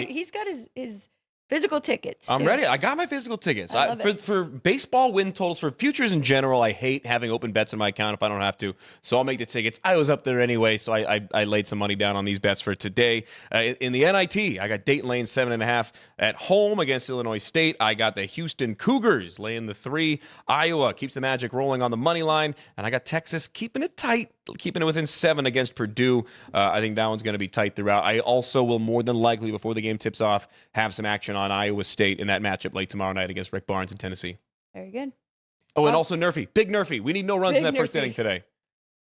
G: He's got his physical tickets.
H: I'm ready. I got my physical tickets.
G: I love it.
H: For baseball win totals, for futures in general, I hate having open bets in my account if I don't have to. So I'll make the tickets. I was up there anyway, so I laid some money down on these bets for today. In the NIT, I got Dayton laying 7.5 at home against Illinois State. I got the Houston Cougars laying the 3. Iowa keeps the Magic rolling on the money line. And I got Texas keeping it tight, keeping it within 7 against Purdue. I think that one's going to be tight throughout. I also will more than likely, before the game tips off, have some action on Iowa State in that matchup late tomorrow night against Rick Barnes in Tennessee.
G: Very good.
H: Oh, and also Nerfy. Big Nerfy. We need no runs in that first inning today.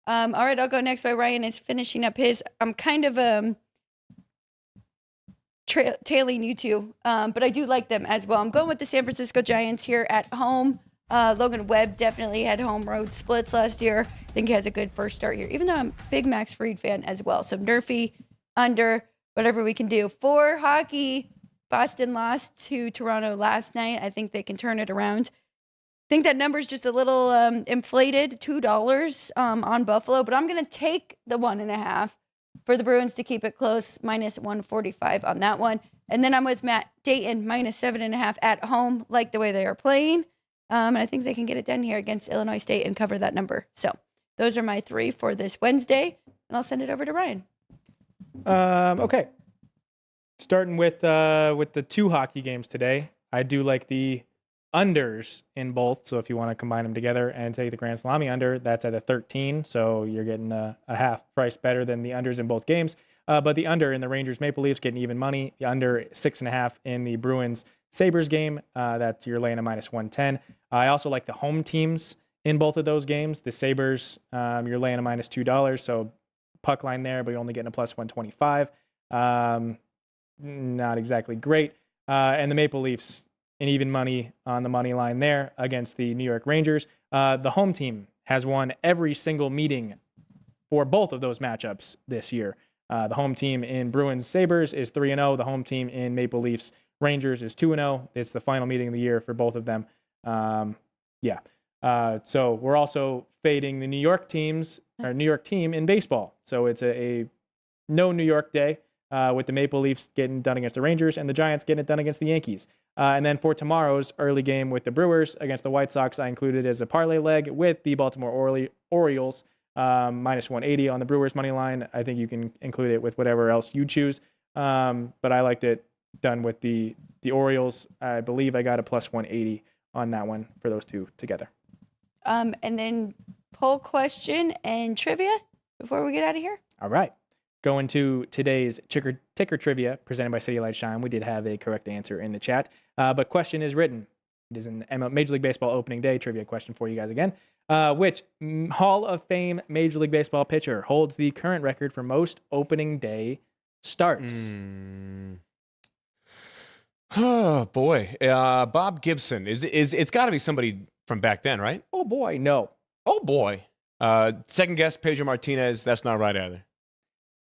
G: All right, I'll go next while Ryan is finishing up his. I'm kind of tailing you two, but I do like them as well. I'm going with the San Francisco Giants here at home. Logan Webb definitely had home road splits last year. I think he has a good first start here, even though I'm a big Max Fried fan as well. So Nerfy, under, whatever we can do. For hockey, Boston lost to Toronto last night. I think they can turn it around. I think that number's just a little inflated, $2 on Buffalo, but I'm going to take the 1.5. for the Bruins to keep it close, minus 145 on that one. And then I'm with Matt, Dayton, minus 7.5 at home, like the way they are playing. And I think they can get it done here against Illinois State and cover that number. So those are my 3 for this Wednesday, and I'll send it over to Ryan.
F: Okay. Starting with the 2 hockey games today, I do like the unders in both. So if you want to combine them together and take the Grand Salami under, that's at a 13. So you're getting a half price better than the unders in both games. But the under in the Rangers Maple Leafs getting even money. The under 6.5 in the Bruins Sabres game. That's you're laying a minus 110. I also like the home teams in both of those games. The Sabres, you're laying a minus $2. So puck line there, but you're only getting a plus 125. Not exactly great. And the Maple Leafs, and even money on the money line there against the New York Rangers. The home team has won every single meeting for both of those matchups this year. The home team in Bruins Sabres is 3-0. The home team in Maple Leafs Rangers is 2-0. It's the final meeting of the year for both of them. So we're also fading the New York team in baseball. So it's a no New York day. With the Maple Leafs getting done against the Rangers and the Giants getting it done against the Yankees. And then for tomorrow's early game with the Brewers against the White Sox, I included as a parlay leg with the Baltimore Orioles, minus 180 on the Brewers money line. I think you can include it with whatever else you choose. But I liked it done with the Orioles. I believe I got a plus 180 on that one for those two together.
G: And then poll question and trivia before we get out of here.
F: All right. Going to today's ticker trivia presented by City Light Shine. We did have a correct answer in the chat, but question is written. It is an Major League Baseball opening day trivia question for you guys again. Which Hall of Fame Major League Baseball pitcher holds the current record for most opening day starts?
H: Oh boy, Bob Gibson is it's got to be somebody from back then, right?
F: Oh boy, no.
H: Oh boy, second guess Pedro Martinez. That's not right either.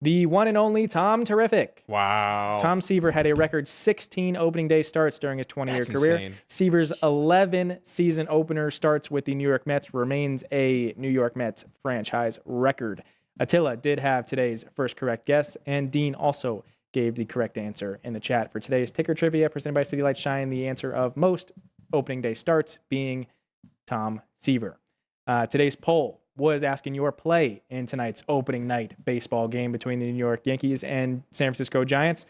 F: The one and only Tom Terrific.
H: Wow.
F: Tom Seaver had a record 16 opening day starts during his 20-year career.
H: Insane.
F: Seaver's 11 season opener starts with the New York Mets remains a New York Mets franchise record. Attila did have today's first correct guess, and Dean also gave the correct answer in the chat for today's ticker trivia presented by City Light Shine. The answer of most opening day starts being Tom Seaver. Today's poll was asking your play in tonight's opening night baseball game between the New York Yankees and San Francisco Giants.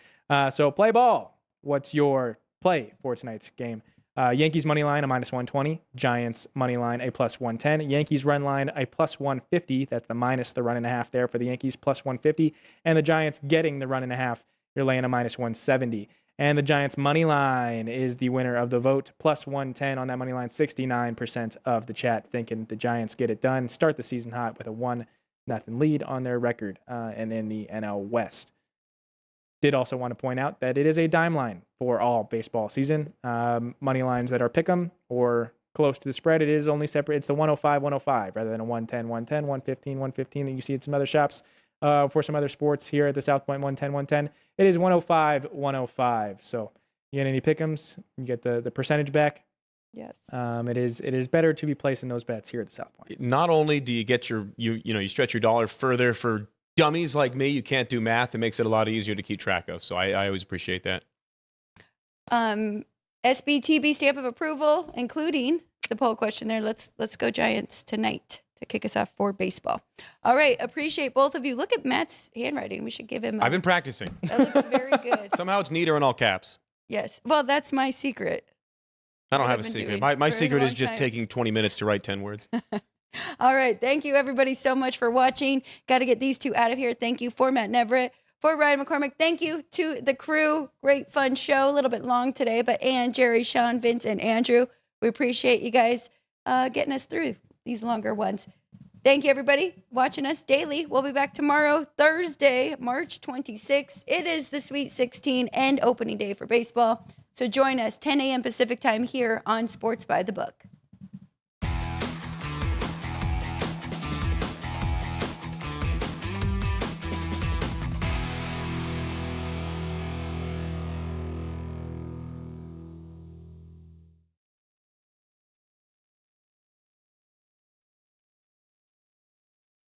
F: So play ball. What's your play for tonight's game? Yankees money line a minus 120. Giants money line a plus 110. Yankees run line a plus 150. That's the minus the run and a half there for the Yankees, plus 150. And the Giants getting the run and a half. You're laying a minus 170. And the Giants money line is the winner of the vote, plus 110 on that money line. 69% of the chat thinking the Giants get it done, start the season hot with a 1-0 lead on their record and in the NL West. Did also want to point out that it is a dime line for all baseball season. Money lines that are pick'em or close to the spread, it is only separate. It's the 105 rather than a 110, 115 that you see at some other shops. For some other sports here at the South Point, 110. It is 105. So you get any pick'ems, you get the percentage back.
G: Yes.
F: It is better to be placing those bets here at the South Point.
H: Not only do you get you stretch your dollar further for dummies like me, you can't do math. It makes it a lot easier to keep track of. So I always appreciate that.
G: SBTB stamp of approval, including the poll question there. Let's go Giants tonight to kick us off for baseball. All right. Appreciate both of you. Look at Matt's handwriting. We should give him
H: I've been practicing.
G: That looks very good.
H: Somehow it's neater in all caps.
G: Yes. Well, that's my secret.
H: I don't
G: What
H: have a
G: I've been
H: secret.
G: doing
H: My
G: for a
H: secret is
G: long
H: just
G: time.
H: taking 20 minutes to write 10 words.
G: All right. Thank you, everybody, so much for watching. Got to get these two out of here. Thank you for Matt Neverett, for Ryan McCormick. Thank you to the crew. Great, fun show. A little bit long today, but Ann, Jerry, Sean, Vince, and Andrew, we appreciate you guys getting us through these longer ones. Thank you, everybody, watching us daily. We'll be back tomorrow, Thursday, March 26th. It is the Sweet 16 and opening day for baseball. So join us 10 a.m. Pacific time here on Sports by the Book.